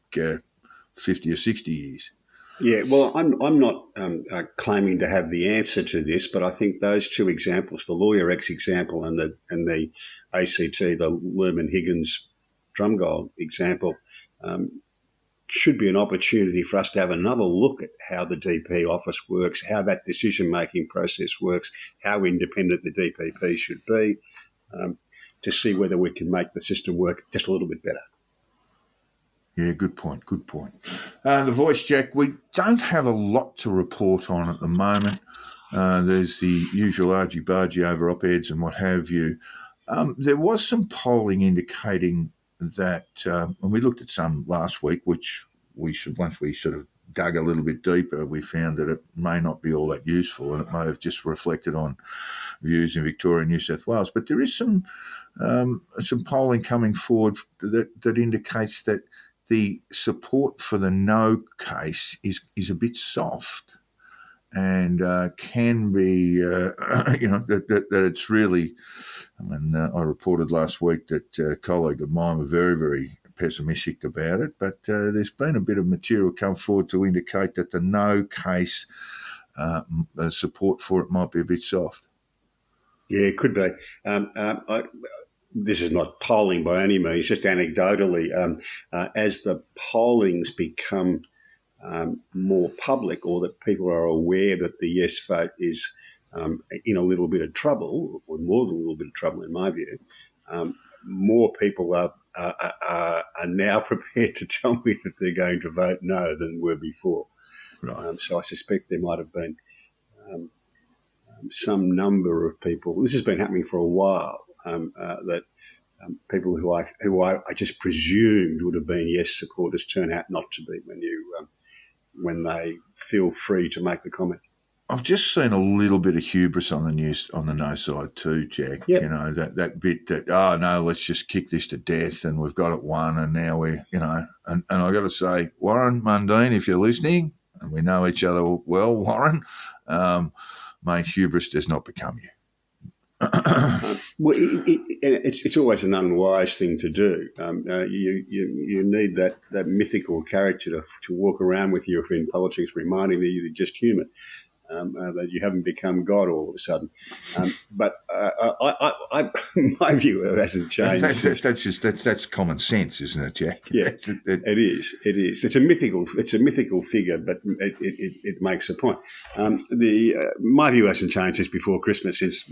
50 or 60 years. Yeah, well, I'm not claiming to have the answer to this, but I think those two examples, the Lawyer X example and the ACT, the Lerman Higgins Drumgold example, should be an opportunity for us to have another look at how the DP office works, how that decision-making process works, how independent the DPP should be, to see whether we can make the system work just a little bit better. Yeah, good point. The Voice, Jack, we don't have a lot to report on at the moment. There's the usual argy-bargy over op-eds and what have you. There was some polling indicating that, and we looked at some last week, which once we sort of dug a little bit deeper, we found that it may not be all that useful and it may have just reflected on views in Victoria and New South Wales. But there is some polling coming forward that indicates that the support for the no case is a bit soft and can be, that it's really, I reported last week that a colleague of mine was very, very pessimistic about it, but there's been a bit of material come forward to indicate that the no case support for it might be a bit soft. Yeah, it could be. This is not polling by any means, just anecdotally. As the pollings become more public, or that people are aware that the yes vote is in a little bit of trouble, or more than a little bit of trouble in my view, more people are now prepared to tell me that they're going to vote no than were before. Right. So I suspect there might have been some number of people. This has been happening for a while. That people who I just presumed would have been yes supporters turn out not to be when they feel free to make the comment. I've just seen a little bit of hubris on the no side too, Jack. Yep. You know, that bit that, oh no, let's just kick this to death and we've got it won and now we, and I've got to say, Warren Mundine, if you're listening, and we know each other well, Warren, may hubris does not become you. Well, it's always an unwise thing to do. You need that mythical character to walk around with you if in politics, reminding that you're just human, that you haven't become God all of a sudden. But my view hasn't changed. That's common sense, isn't it, Jack? Yeah, it is. It's a mythical figure, but it makes a point. My view hasn't changed since before Christmas, since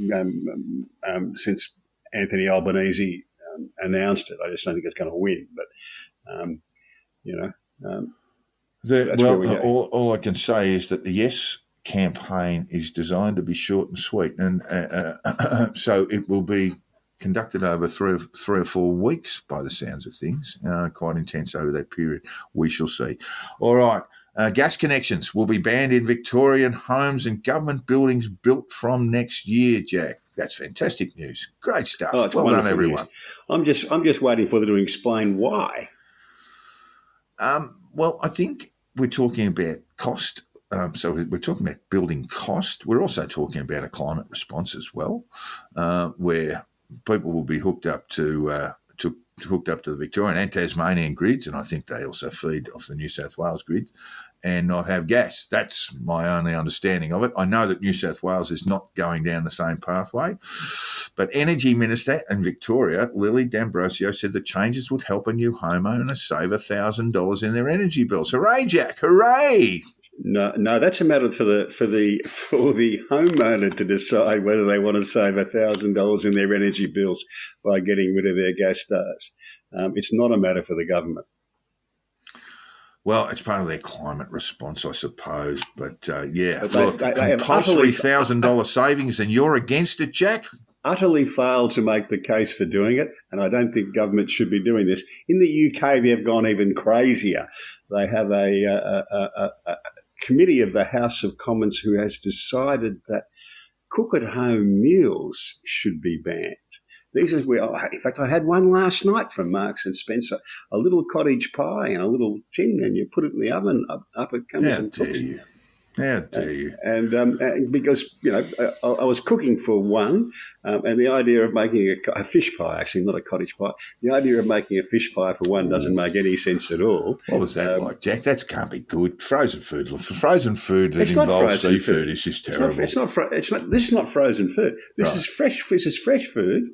Anthony Albanese announced it. I just don't think it's going to win. But where we go. All I can say is that the yes campaign is designed to be short and sweet, and so it will be conducted over three or 4 weeks by the sounds of things, quite intense over that period. We shall see. All right, gas connections will be banned in Victorian homes and government buildings built from next year, Jack. That's fantastic news. Great stuff. Oh, it's well done, everyone. News. I'm just waiting for them to explain why. Well, I think we're talking about cost. So we're talking about building cost. We're also talking about a climate response as well, where people will be hooked up to the Victorian and Tasmanian grids, and I think they also feed off the New South Wales grid, and not have gas. That's my only understanding of it. I know that New South Wales is not going down the same pathway, but Energy Minister in Victoria, Lily D'Ambrosio, said the changes would help a new homeowner save $1,000 in their energy bills. Hooray, Jack! Hooray! No, that's a matter for the homeowner to decide whether they want to save $1,000 in their energy bills by getting rid of their gas stoves. It's not a matter for the government. Well, it's part of their climate response, I suppose. But yeah, But look, they have compulsory utterly- $1,000 savings, and you're against it, Jack? Utterly failed to make the case for doing it, and I don't think government should be doing this. In the UK, they've gone even crazier. They have a committee of the House of Commons who has decided that cook-at-home meals should be banned. These are in fact, I had one last night from Marks and Spencer, a little cottage pie in a little tin, and you put it in the oven. Up it comes How and dare cooks. you? How dare you? And because, I was cooking for one, and the idea of making a fish pie, actually not a cottage pie, the idea of making a fish pie for one doesn't make any sense at all. What was that like, Jack? That can't be good. Frozen food that It's not involves frozen seafood food. is just It's terrible. not. This is not frozen food. This is fresh. This is fresh food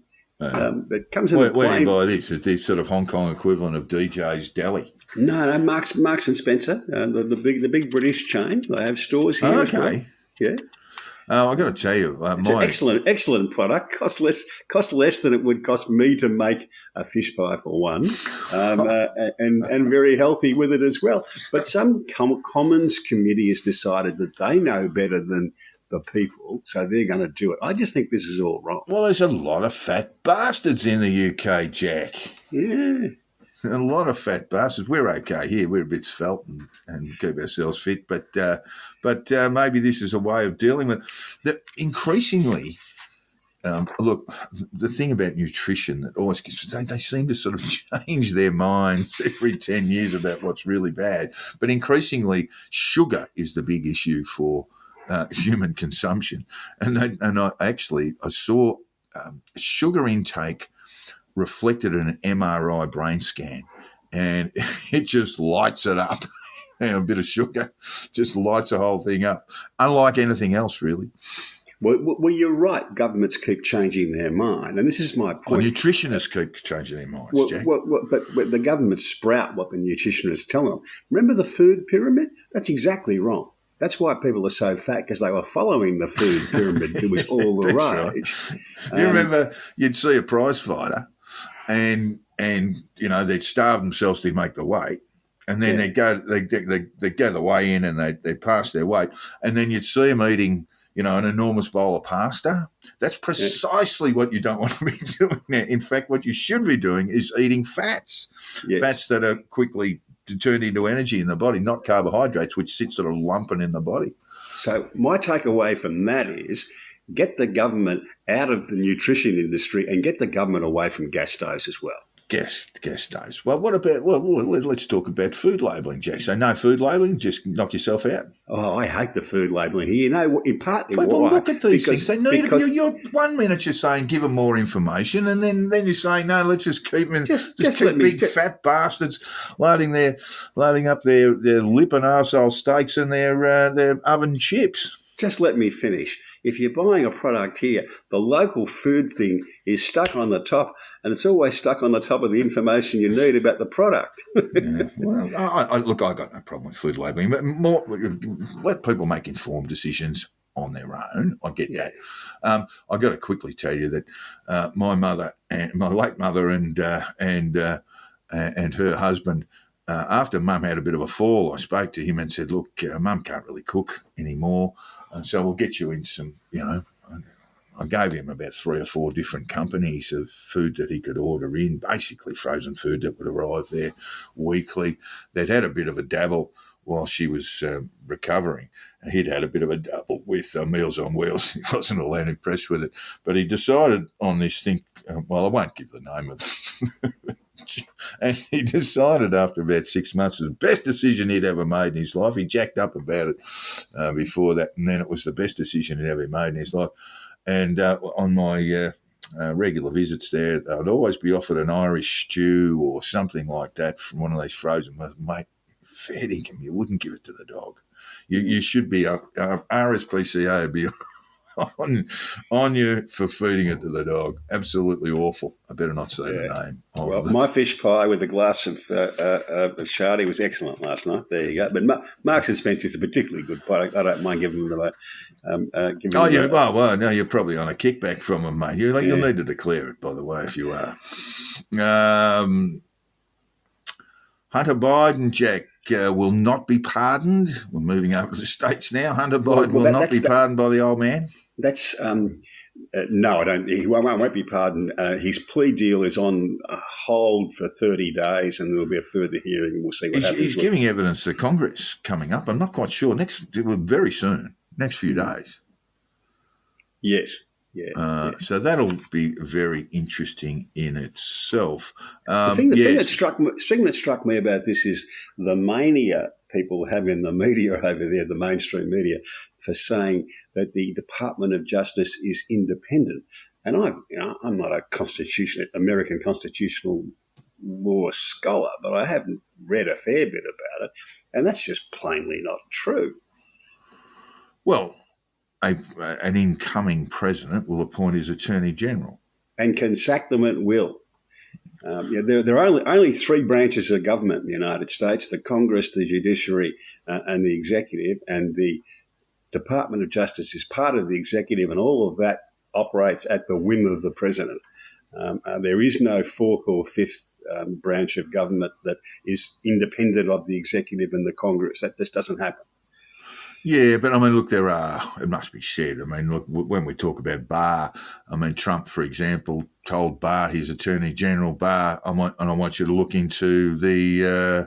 that comes in Where a do you plain. buy this? It's the sort of Hong Kong equivalent of DJ's Deli. No, Marks and Spencer, the big British chain. They have stores here as well. Okay. Yeah. I've got to tell you, It's an excellent product. Costs less than it would cost me to make a fish pie for one, and very healthy with it as well. But some Commons committee has decided that they know better than the people, so they're going to do it. I just think this is all wrong. well, there's a lot of fat bastards in the UK, Jack. Yeah. A lot of fat bastards. We're okay here. We're a bit svelte and keep ourselves fit. But maybe this is a way of dealing with increasingly. Look, the thing about nutrition that always gets, they seem to sort of change their minds every 10 years about what's really bad. But increasingly, sugar is the big issue for human consumption. And I saw sugar intake reflected in an MRI brain scan, and it just lights it up. A bit of sugar just lights the whole thing up, unlike anything else, really. Well, you're right. Governments keep changing their mind, and this is my point. Well, nutritionists keep changing their minds, Jack. But the governments sprout what the nutritionists tell them. Remember the food pyramid? That's exactly wrong. That's why people are so fat, because they were following the food pyramid. It was all the rage. Right. You remember you'd see a prize fighter and they'd starve themselves to make the weight, and then they'd go the weigh in and they'd pass their weight, and then you'd see them eating an enormous bowl of pasta. That's precisely what you don't want to be doing now. In fact, what you should be doing is eating fats that are quickly turned into energy in the body, not carbohydrates, which sit sort of lumping in the body. So my takeaway from that is get the government out of the nutrition industry and get the government away from gas stoves as well. Gas stoves. Well, what about? Well, let's talk about food labelling, Jack. So no food labelling, just knock yourself out. Oh, I hate the food labelling here. In partly People why? look at these Because- things. They need because- you're 1 minute you're saying give them more information, and then you're saying no, let's just keep them. Just keep let me- big fat bastards loading up their lip and arsehole steaks and their oven chips. Just let me finish. If you're buying a product here, the local food thing is stuck on the top, and it's always stuck on the top of the information you need about the product. Yeah. Well, I got no problem with food labelling, but more let people make informed decisions on their own. I get that. I got to quickly tell you that my mother and my late mother and her husband. After Mum had a bit of a fall, I spoke to him and said, look, Mum can't really cook anymore, and so we'll get you in some, I gave him about 3 or 4 different companies of food that he could order in, basically frozen food that would arrive there weekly. They'd had a bit of a dabble while she was recovering. He'd had a bit of a dabble with Meals on Wheels. He wasn't all that impressed with it. But he decided on this thing, I won't give the name of it, and he decided after about 6 months it was the best decision he'd ever made in his life. He jacked up about it before that, and then it was the best decision he'd ever made in his life. And on my regular visits there, I'd always be offered an Irish stew or something like that from one of these frozen. Mate, fair dinkum, you wouldn't give it to the dog. You should be RSPCA would be on you for feeding it to the dog. Absolutely awful. I better not say the name. Well, my fish pie with a glass of shardy was excellent last night. There you go. But Marks and Spencer is a particularly good product. I don't mind giving them the. Now you're probably on a kickback from them, mate. You'll need to declare it, by the way, if you are. Hunter Biden, Jack, will not be pardoned. We're moving over to the States now. Hunter Biden will not be pardoned by the old man. That's no, I don't. He won't be pardoned. His plea deal is on hold for 30 days, and there'll be a further hearing. We'll see what happens. He's giving evidence to Congress coming up. I'm not quite sure. Very soon, next few days. Yes. Yeah. So that'll be very interesting in itself. The thing that struck me about this is the mania people have in the media over there, the mainstream media, for saying that the Department of Justice is independent. And I'm not a American constitutional law scholar, but I have read a fair bit about it, and that's just plainly not true. Well, an incoming president will appoint his attorney general and can sack them at will. There are only three branches of government in the United States: the Congress, the judiciary, and the executive. And the Department of Justice is part of the executive, and all of that operates at the whim of the president. There is no fourth or fifth branch of government that is independent of the executive and the Congress. That just doesn't happen. Yeah, but I mean, look, it must be said, I mean, look, when we talk about Barr, I mean, Trump, for example, told Barr, his Attorney General, Barr, I want you to look into the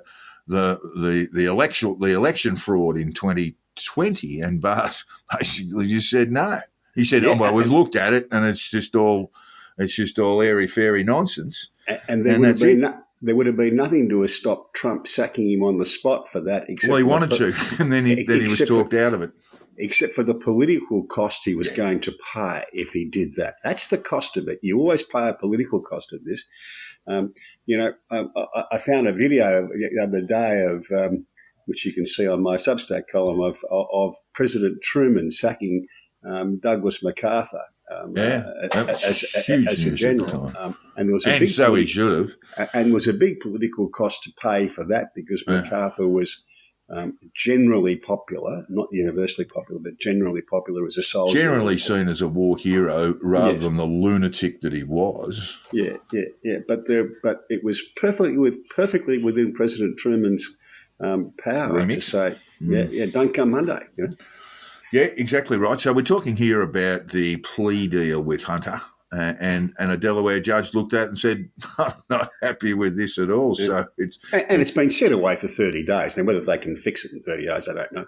election fraud in 2020, and Barr basically just said no. He said, well, we've looked at it, and it's just all airy-fairy nonsense. And there would have been nothing to have stopped Trump sacking him on the spot for that. Well, he wanted to, and then he was talked out of it. Except for the political cost he was going to pay if he did that. That's the cost of it. You always pay a political cost of this. I found a video the other day of which you can see on my Substack column of President Truman sacking Douglas MacArthur. As a general, and there was a he should have, and there was a big political cost to pay for that because MacArthur was generally popular, not universally popular, but generally popular as a soldier, generally seen as a war hero rather than the lunatic that he was. Yeah. But it was perfectly within President Truman's power to say, don't come Monday. You know? Yeah, exactly right. So we're talking here about the plea deal with Hunter, and a Delaware judge looked at it and said, I'm not happy with this at all. Yeah. So it's been set away for 30 days. Now, whether they can fix it in 30 days, I don't know.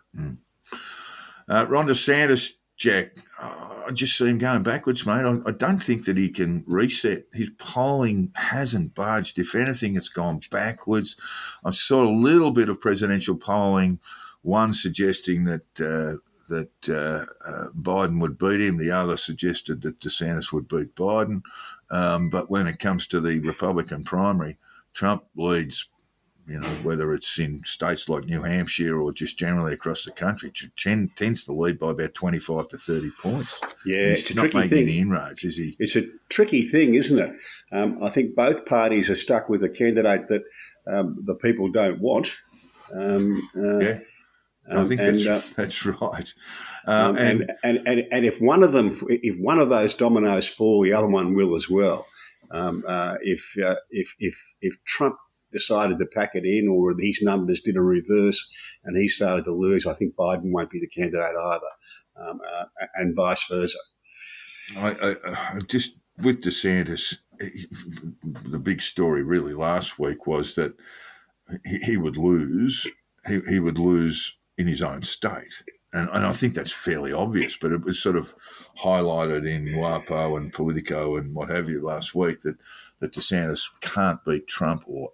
Ron DeSantis, Jack, I just see him going backwards, mate. I don't think that he can reset. His polling hasn't budged. If anything, it's gone backwards. I saw a little bit of presidential polling, one suggesting that Biden would beat him. The other suggested that DeSantis would beat Biden. But when it comes to the Republican primary, Trump leads, whether it's in states like New Hampshire or just generally across the country, tends to lead by about 25 to 30 points. Yeah, He's it's a not tricky making thing. any inroads, is he? It's a tricky thing, isn't it? I think both parties are stuck with a candidate that the people don't want. I think that's right. And if one of those dominoes fall, the other one will as well. If Trump decided to pack it in, or his numbers did a reverse and he started to lose, I think Biden won't be the candidate either, and vice versa. I just with DeSantis, the big story really last week was that he would lose. He would lose in his own state. And I think that's fairly obvious, but it was sort of highlighted in WAPO and Politico and what have you last week that DeSantis can't beat Trump, or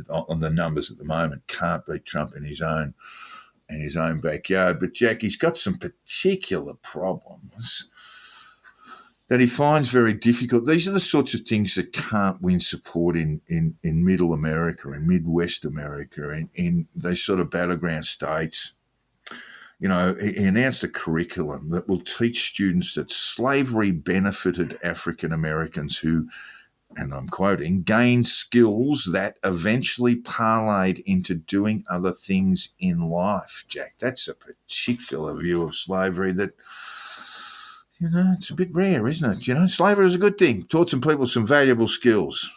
on the numbers at the moment, can't beat Trump in his own backyard. But Jack, he's got some particular problems that he finds very difficult. These are the sorts of things that can't win support in middle America, in Midwest America, in those sort of battleground states. He announced a curriculum that will teach students that slavery benefited African Americans who, and I'm quoting, gained skills that eventually parlayed into doing other things in life. Jack, that's a particular view of slavery that, it's a bit rare, isn't it? Slavery is a good thing. Taught some people some valuable skills.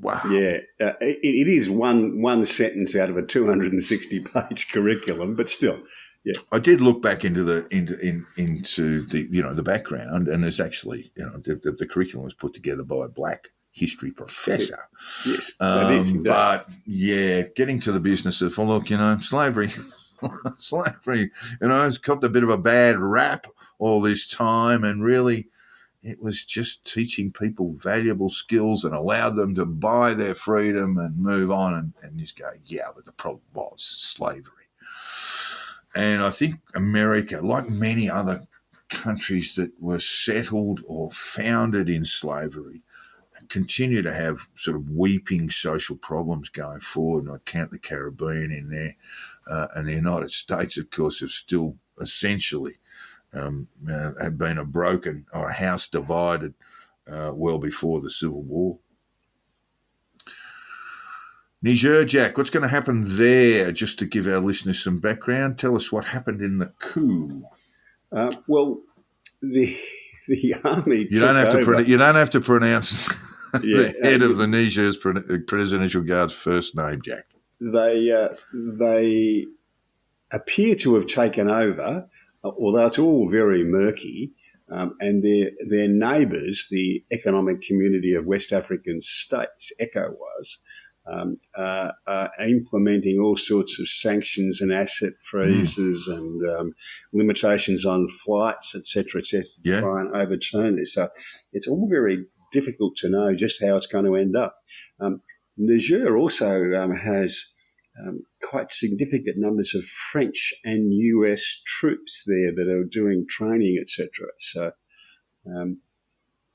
Wow. Yeah, it is one sentence out of a 260-page curriculum, but still, yeah. I did look back into the the background, and there's actually the curriculum was put together by a black history professor. Yes, that is. But yeah, getting to the business of slavery, it's copped a bit of a bad rap all this time, and really, it was just teaching people valuable skills and allowed them to buy their freedom and move on and just go, yeah, but the problem was slavery. And I think America, like many other countries that were settled or founded in slavery, continue to have sort of weeping social problems going forward. And I count the Caribbean in there. And the United States, of course, have still essentially had been a house divided well before the Civil War. Niger, Jack, what's going to happen there? Just to give our listeners some background, tell us what happened in the coup. Well, the army. You don't have to pronounce the head of the Niger's presidential guard's first name, Jack. They appear to have taken over, although it's all very murky, and their neighbours, the Economic Community of West African States, ECOWAS, are implementing all sorts of sanctions and asset freezes and limitations on flights, etc., to try and overturn this. So it's all very difficult to know just how it's going to end up. Niger also has quite significant numbers of French and US troops there that are doing training, etc. So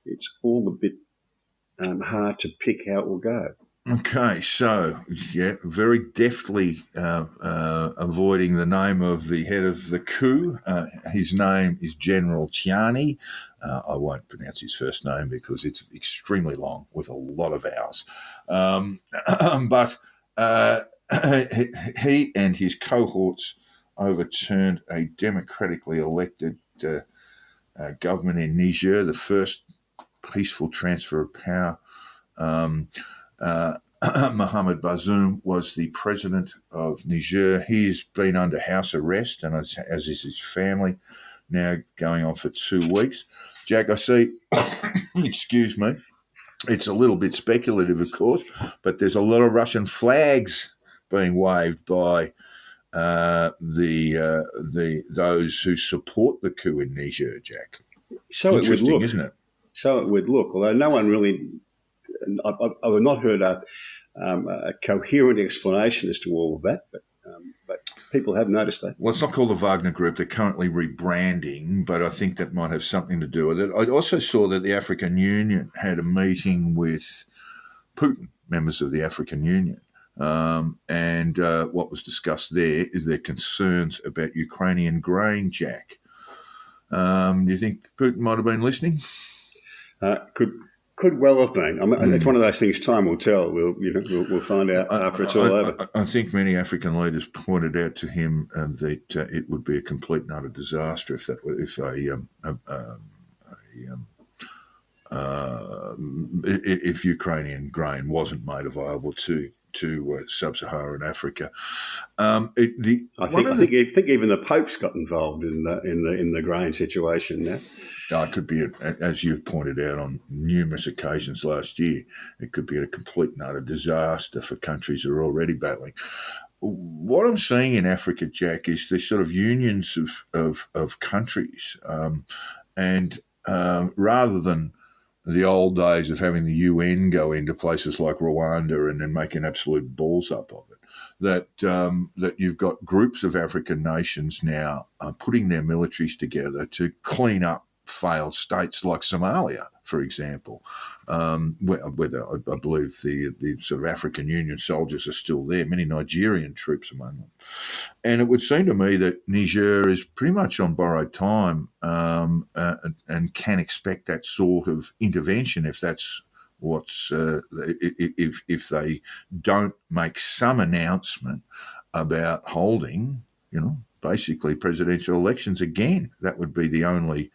it's all a bit hard to pick how it will go. Okay, so, very deftly avoiding the name of the head of the coup. His name is General Chiani. I won't pronounce his first name because it's extremely long with a lot of vowels. But he and his cohorts overturned a democratically elected government in Niger, the first peaceful transfer of power. Mohamed Bazoum was the president of Niger. He's been under house arrest, and as is his family, now going on for 2 weeks. Jack, I see, excuse me, it's a little bit speculative, of course, but there's a lot of Russian flags being waved by those who support the coup in Niger, Jack. So it would look, isn't it? So it would look, although no one really. I've not heard a coherent explanation as to all of that, but people have noticed that. Well, it's not called the Wagner Group. They're currently rebranding, but I think that might have something to do with it. I also saw that the African Union had a meeting with Putin, members of the African Union, and what was discussed there is their concerns about Ukrainian grain, Jack. Do you think Putin might have been listening? Could well have been. I mean, it's one of those things. Time will tell. We'll find out after it's all over. I think many African leaders pointed out to him that it would be a complete and utter disaster if Ukrainian grain wasn't made available to sub-Saharan Africa. I think even the Pope's got involved in the grain situation now. It could be, as you've pointed out on numerous occasions last year, it could be a complete and utter disaster for countries that are already battling. What I'm seeing in Africa, Jack, is the sort of unions of countries, and rather than the old days of having the UN go into places like Rwanda and then making absolute balls up of it, that you've got groups of African nations now putting their militaries together to clean up failed states like Somalia, for example, where I believe the sort of African Union soldiers are still there, many Nigerian troops among them. And it would seem to me that Niger is pretty much on borrowed time and can expect that sort of intervention if that's what's if they don't make some announcement about holding, basically presidential elections again. That would be the only,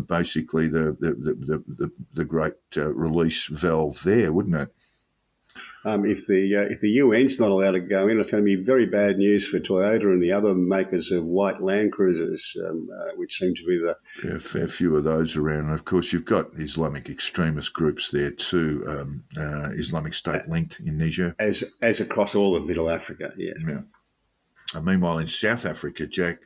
basically the great release valve there, wouldn't it? If the UN's not allowed to go in, it's going to be very bad news for Toyota and the other makers of white Land Cruisers, which seem to be the... Yeah, a fair few of those around. And of course, you've got Islamic extremist groups there too, Islamic State linked in Niger. As across all of Middle Africa, yeah. And meanwhile, in South Africa, Jack,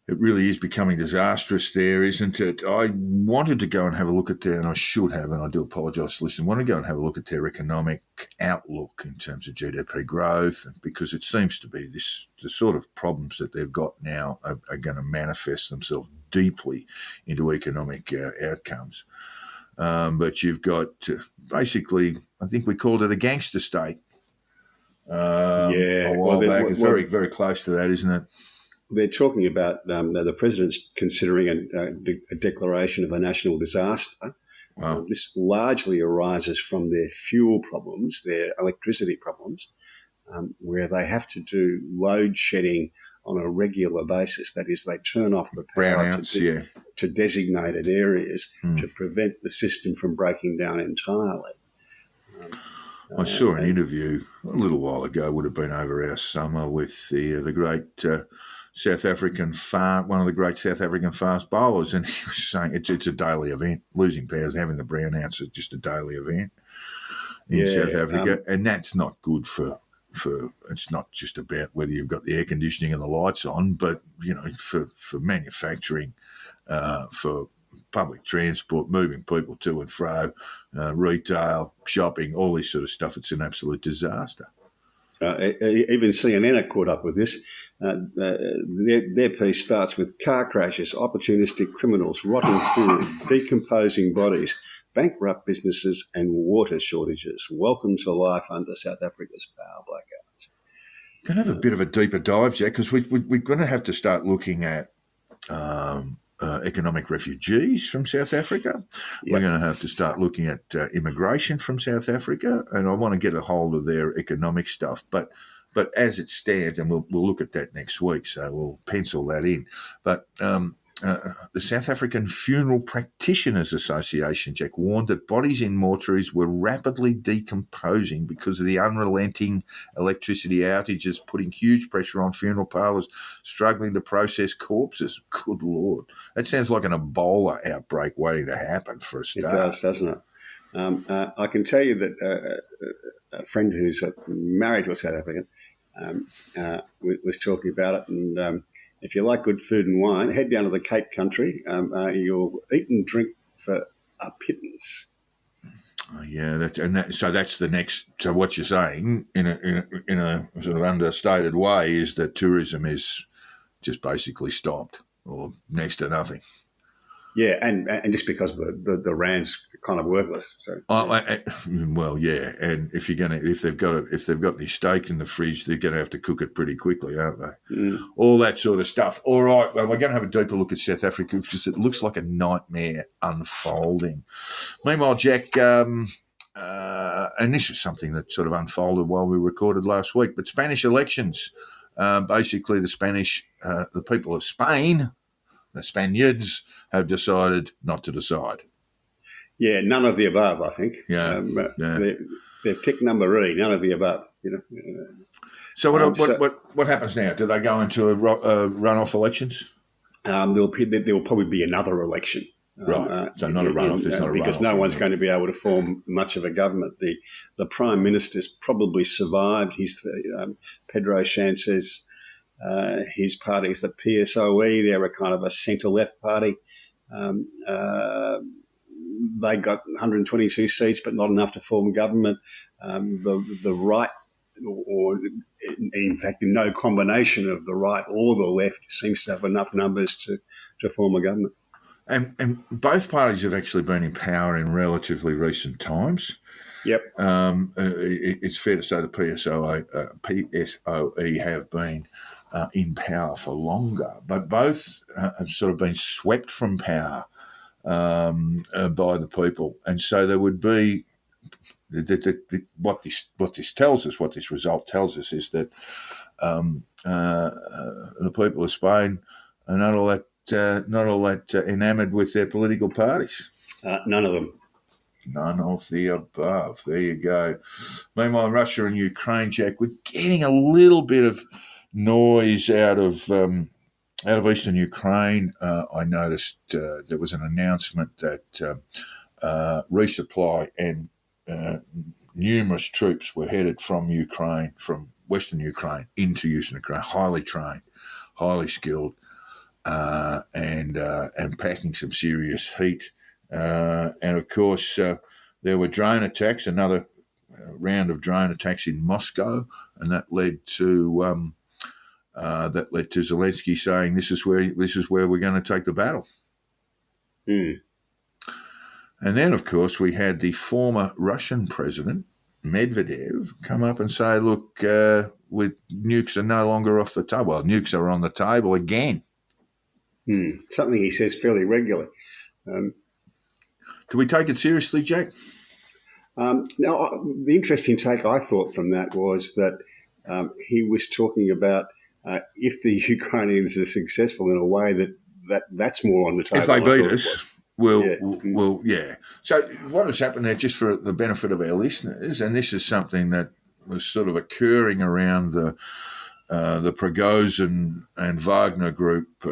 it really is becoming disastrous there, isn't it? I wanted to go and have a look at their, and I should have, and I do apologise, listen, I want to go and have a look at their economic outlook in terms of GDP growth, because it seems to be the sort of problems that they've got now are going to manifest themselves deeply into economic outcomes. But you've got basically, I think we called it a gangster state. A while back. It's very, very close to that, isn't it? They're talking about the president's considering a declaration of a national disaster. Wow. This largely arises from their fuel problems, their electricity problems, where they have to do load shedding on a regular basis. That is, they turn off the power to designated areas to prevent the system from breaking down entirely. I saw an interview a little while ago, would have been over our summer, with the great South African one of the great South African fast bowlers, and he was saying it's a daily event. Losing power, having the brownouts is just a daily event in South Africa, and that's not good for. It's not just about whether you've got the air conditioning and the lights on, but for manufacturing, for public transport, moving people to and fro, retail, shopping, all this sort of stuff. It's an absolute disaster. Even CNN are caught up with this. Their piece starts with car crashes, opportunistic criminals, rotting food, decomposing bodies, bankrupt businesses and water shortages. Welcome to life under South Africa's power blackouts. Going to have a bit of a deeper dive, Jack, because we're going to have to start looking at economic refugees from South Africa. Yep. We're going to have to start looking at immigration from South Africa, and I want to get a hold of their economic stuff. But as it stands, and we'll look at that next week, so we'll pencil that in. But the South African Funeral Practitioners Association, Jack, warned that bodies in mortuaries were rapidly decomposing because of the unrelenting electricity outages, putting huge pressure on funeral parlours struggling to process corpses. Good Lord. That sounds like an Ebola outbreak waiting to happen for a start. It does, doesn't it? I can tell you that a friend who's married to a South African was talking about it, and if you like good food and wine, head down to the Cape Country. You'll eat and drink for a pittance. Oh, yeah, so that's the next. So what you're saying, in a sort of understated way, is that tourism is just basically stopped or next to nothing. Yeah, and just because the rand's kind of worthless. So well, yeah, and if they've got any steak in the fridge, they're going to have to cook it pretty quickly, aren't they? All that sort of stuff. All right, well, we're going to have a deeper look at South Africa because it looks like a nightmare unfolding. Meanwhile, Jack, and this is something that sort of unfolded while we recorded last week, but Spanish elections. Basically, the people of Spain, the Spaniards, have decided not to decide. Yeah, none of the above, I think. Yeah, they've ticked number E, none of the above. So what happens now? Do they go into a runoff elections? There will probably be another election. Right, so not a runoff. There's not a runoff. Because no one's going to be able to form much of a government. The Prime Minister's probably survived. Pedro Sanchez. His party is the PSOE. They're a kind of a centre-left party. They got 122 seats, but not enough to form government. The right, or in fact, no combination of the right or the left seems to have enough numbers to form a government. And both parties have actually been in power in relatively recent times. Yep. It's fair to say the PSOE have been in power for longer, but both have sort of been swept from power by the people. And so there would be what this tells us, what this result tells us, is that the people of Spain are not all that enamoured with their political parties. None of them. None of the above. There you go. Meanwhile, Russia and Ukraine, Jack, we're getting a little bit of noise out of eastern Ukraine. I noticed there was an announcement that resupply and numerous troops were headed from Ukraine, from western Ukraine into eastern Ukraine, highly trained, highly skilled, and packing some serious heat. And of course, there were drone attacks, another round of drone attacks in Moscow, and that led to Zelensky saying, "This is where we're going to take the battle." Mm. And then, of course, we had the former Russian president, Medvedev, come up and say, look, with nukes are no longer off the table. Well, nukes are on the table again. Something he says fairly regularly. Do we take it seriously, Jack? Now, the interesting take I thought from that was that he was talking about if the Ukrainians are successful in a way that's more on the table. If they beat us. Yeah. So what has happened there, just for the benefit of our listeners, and this is something that was sort of occurring around the Prigozhin and Wagner group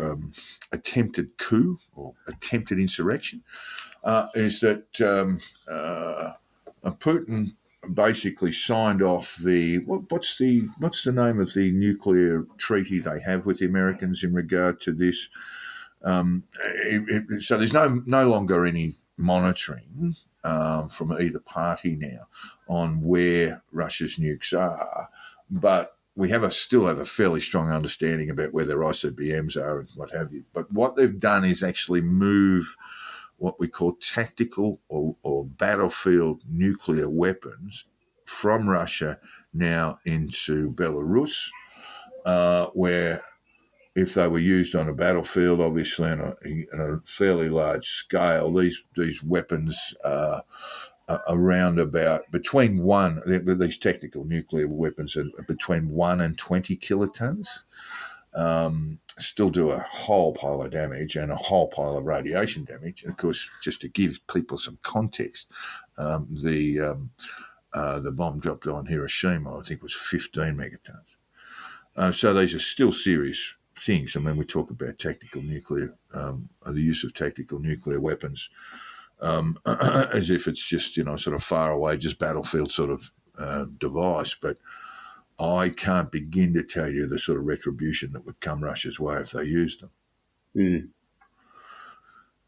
attempted coup or attempted insurrection, is that Putin basically signed off what's the name of the nuclear treaty they have with the Americans in regard to this. So there's no longer any monitoring from either party now on where Russia's nukes are, but we still have a fairly strong understanding about where their ICBMs are and what have you. But what they've done is actually move what we call tactical or battlefield nuclear weapons from Russia now into Belarus, where if they were used on a battlefield, obviously on a fairly large scale, these weapons are around about these tactical nuclear weapons are between 1 and 20 kilotons. Still do a whole pile of damage and a whole pile of radiation damage. And of course, just to give people some context, the bomb dropped on Hiroshima, I think, was 15 megatons. So these are still serious things. I mean, we talk about tactical nuclear, the use of tactical nuclear weapons, as if it's just, sort of far away, just battlefield sort of device. But I can't begin to tell you the sort of retribution that would come Russia's way if they used them. Mm.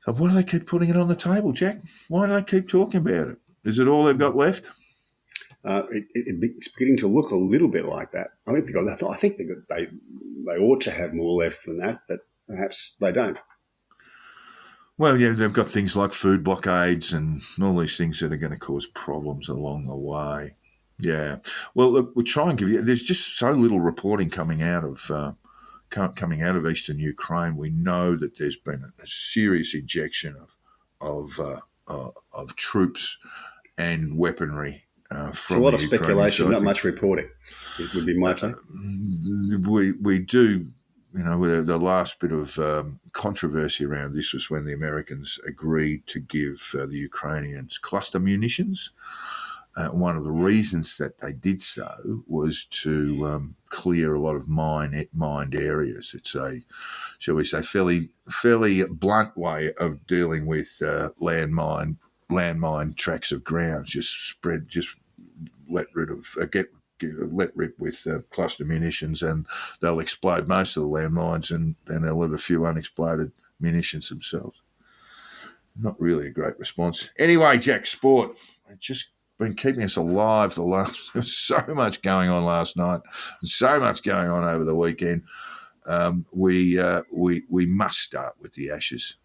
So why do they keep putting it on the table, Jack? Why do they keep talking about it? Is it all they've got left? It's beginning to look a little bit like that. I think they ought to have more left than that, but perhaps they don't. Well, yeah, they've got things like food blockades and all these things that are going to cause problems along the way. Yeah. Well, look, we'll try and give you. There's just so little reporting coming out of eastern Ukraine. We know that there's been a serious ejection of troops and weaponry. It's a lot of speculation, not much reporting. It would be my take. We do, with the last bit of controversy around this was when the Americans agreed to give the Ukrainians cluster munitions. One of the reasons that they did so was to clear a lot of mined areas. It's a, shall we say, fairly blunt way of dealing with landmine tracts of ground. Just let rip with cluster munitions, and they'll explode most of the landmines, and they'll leave a few unexploded munitions themselves. Not really a great response. Anyway, Jack, sport. It's just been keeping us alive there was so much going on last night, so much going on over the weekend. We must start with the Ashes.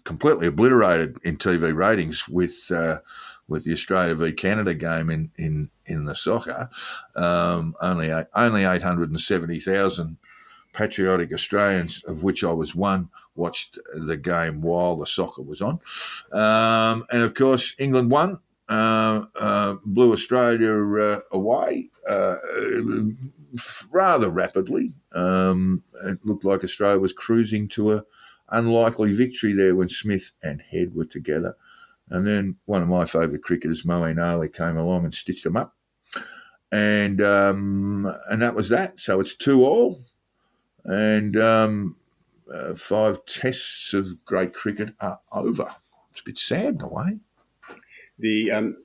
Completely obliterated in TV ratings with the Australia v Canada game in the soccer. Only 870,000 patriotic Australians, of which I was one, watched the game while the soccer was on. And of course, England won, blew Australia away rather rapidly. It looked like Australia was cruising to a unlikely victory there when Smith and Head were together. And then one of my favourite cricketers, Moeen Ali, came along and stitched them up. And that was that. So it's 2-2. And 5 tests of great cricket are over. It's a bit sad in a way. The end,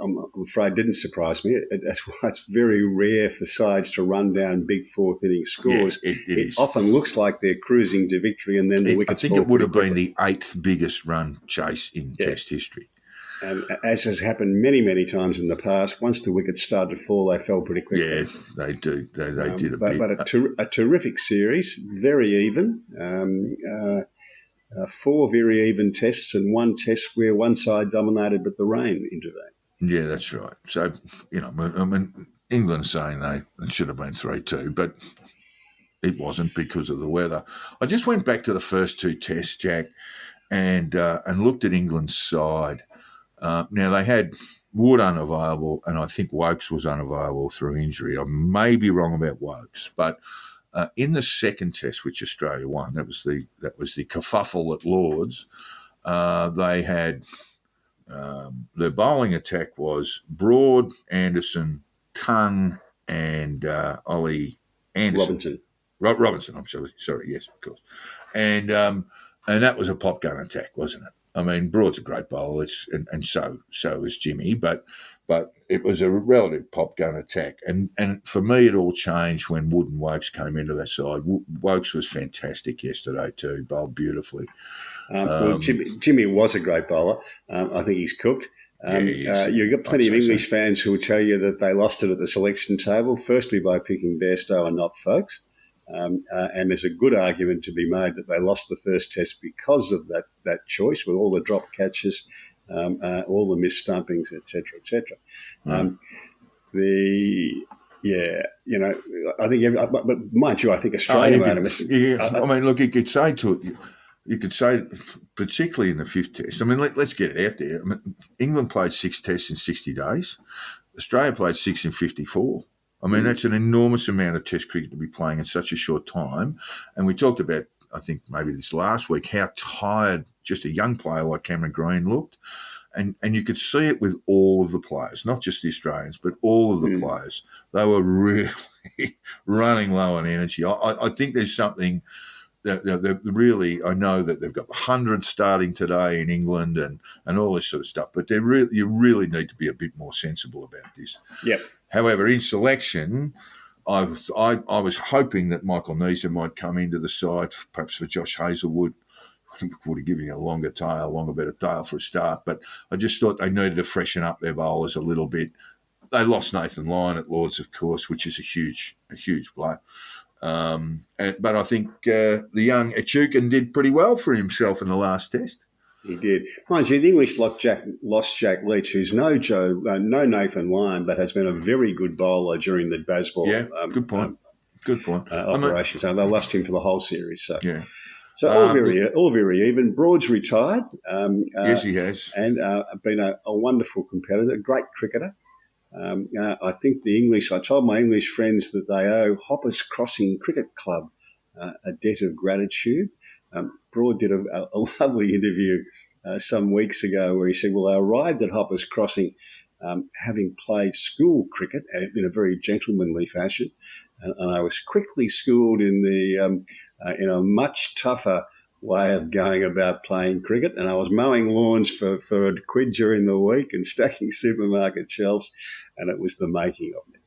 I'm afraid, didn't surprise me. That's why it's very rare for sides to run down big fourth inning scores. Yeah, it is. Often looks like they're cruising to victory, and then the wickets I think fall it would have pretty been the 8th biggest run chase in Test history. And as has happened many, many times in the past, once the wickets started to fall, they fell pretty quickly. Yeah, they do. They did a bit. But a terrific series, very even. 4 very even tests and 1 test where one side dominated but the rain intervened. Yeah, that's right. So, I mean, England's saying it should have been 3-2, but it wasn't because of the weather. I just went back to the first 2 tests, Jack, and looked at England's side. Now, they had Wood unavailable, and I think Wokes was unavailable through injury. I may be wrong about Wokes, but in the second test, which Australia won, that was the kerfuffle at Lords. They had their bowling attack was Broad, Anderson, Tongue, and Ollie Anderson. Robinson. I'm sorry. Yes, of course. And that was a pop gun attack, wasn't it? I mean, Broad's a great bowler, and so is Jimmy, but it was a relative pop gun attack. And for me, it all changed when Wood and Wokes came into that side. Wokes was fantastic yesterday too, bowled beautifully. Well, Jimmy was a great bowler. I think he's cooked. You've got plenty of English fans who will tell you that they lost it at the selection table, firstly by picking Bairstow and not Folkes. And there's a good argument to be made that they lost the first test because of that choice, with all the drop catches, all the missed stumpings, etc., etc. I think, but mind you, I think Australia made a mistake. Yeah, I mean, look, you could say, particularly in the 5th test. I mean, let's get it out there. I mean, England played 6 tests in 60 days. Australia played 6 in 54. I mean, that's an enormous amount of Test cricket to be playing in such a short time. And we talked about, I think maybe this last week, how tired just a young player like Cameron Green looked. And you could see it with all of the players, not just the Australians, but all of the players. They were really running low on energy. I think there's something that really, I know that they've got 100 starting today in England and all this sort of stuff, but you really need to be a bit more sensible about this. Yep. However, in selection, I was hoping that Michael Neser might come into the side, perhaps for Josh Hazlewood. I think would have given you a longer better tail for a start. But I just thought they needed to freshen up their bowlers a little bit. They lost Nathan Lyon at Lords, of course, which is a huge blow. But I think the young Echukan did pretty well for himself in the last test. He did. Mind you, the English lost Jack Leach, who's no Nathan Lyon, but has been a very good bowler during the Bazball. Yeah, good point. Operation. So they lost him for the whole series. So yeah. So all very even. Broad's retired. Yes, he has, and been a wonderful competitor, a great cricketer. I think the English. I told my English friends that they owe Hoppers Crossing Cricket Club a debt of gratitude. Broad did a lovely interview some weeks ago where he said, well, I arrived at Hoppers Crossing having played school cricket in a very gentlemanly fashion, and I was quickly schooled in a much tougher way of going about playing cricket, and I was mowing lawns for a quid during the week and stacking supermarket shelves, and it was the making of me.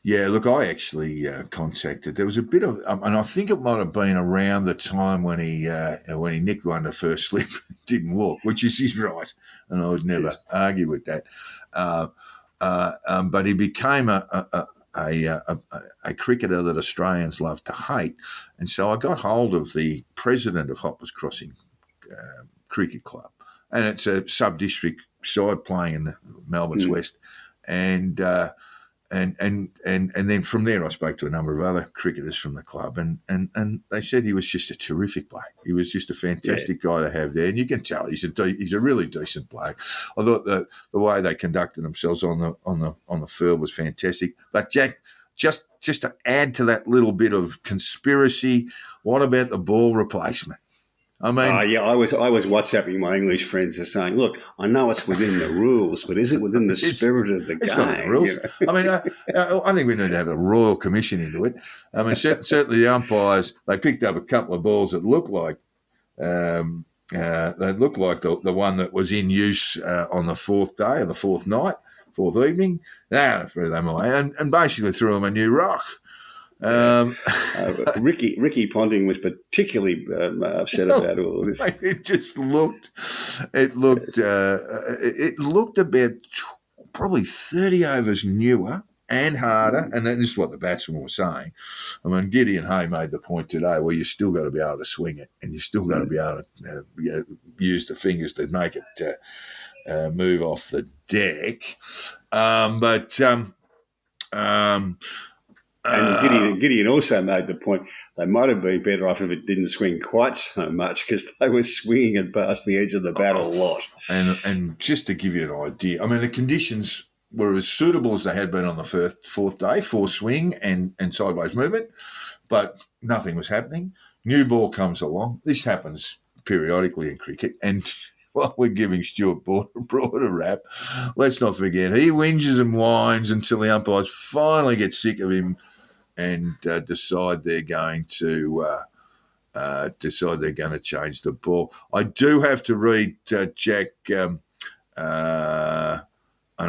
Yeah, look, I actually contacted. There was a bit of, and I think it might have been around the time when he nicked one the first slip, didn't walk, which is his right, and I would never argue with that. But he became a cricketer that Australians love to hate, and so I got hold of the president of Hoppers Crossing Cricket Club, and it's a sub-district side playing in Melbourne's West, and then from there I spoke to a number of other cricketers from the club, and they said he was just a terrific bloke. He was just a fantastic guy to have there, and you can tell he's a really decent bloke. I thought the way they conducted themselves on the field was fantastic. But Jack, just to add to that little bit of conspiracy, what about the ball replacement? I mean, Yeah, I was WhatsApping my English friends and saying, "Look, I know it's within the rules, but is it within the spirit of the it's game?" not the rules. I mean, I think we need to have a royal commission into it. I mean, certainly the umpires, they picked up a couple of balls that looked like the one that was in use on the fourth day, or the fourth night, fourth evening. They threw them away and basically threw them a new rock. Ricky Ponting was particularly upset about all this. It looked about probably 30 overs newer and harder, and this is what the batsmen were saying. I mean, Gideon Hay made the point today where you still got to be able to swing it, and you still got to be able to use the fingers to make it move off the deck. And Gideon also made the point they might have been better off if it didn't swing quite so much, because they were swinging it past the edge of the bat a lot. And just to give you an idea, I mean, the conditions were as suitable as they had been on the fourth day for swing and sideways movement, but nothing was happening. New ball comes along. This happens periodically in cricket, and while we're giving Stuart Broad a rap, let's not forget he whinges and whines until the umpires finally get sick of him and decide they're going to change the ball. I do have to read, Jack, and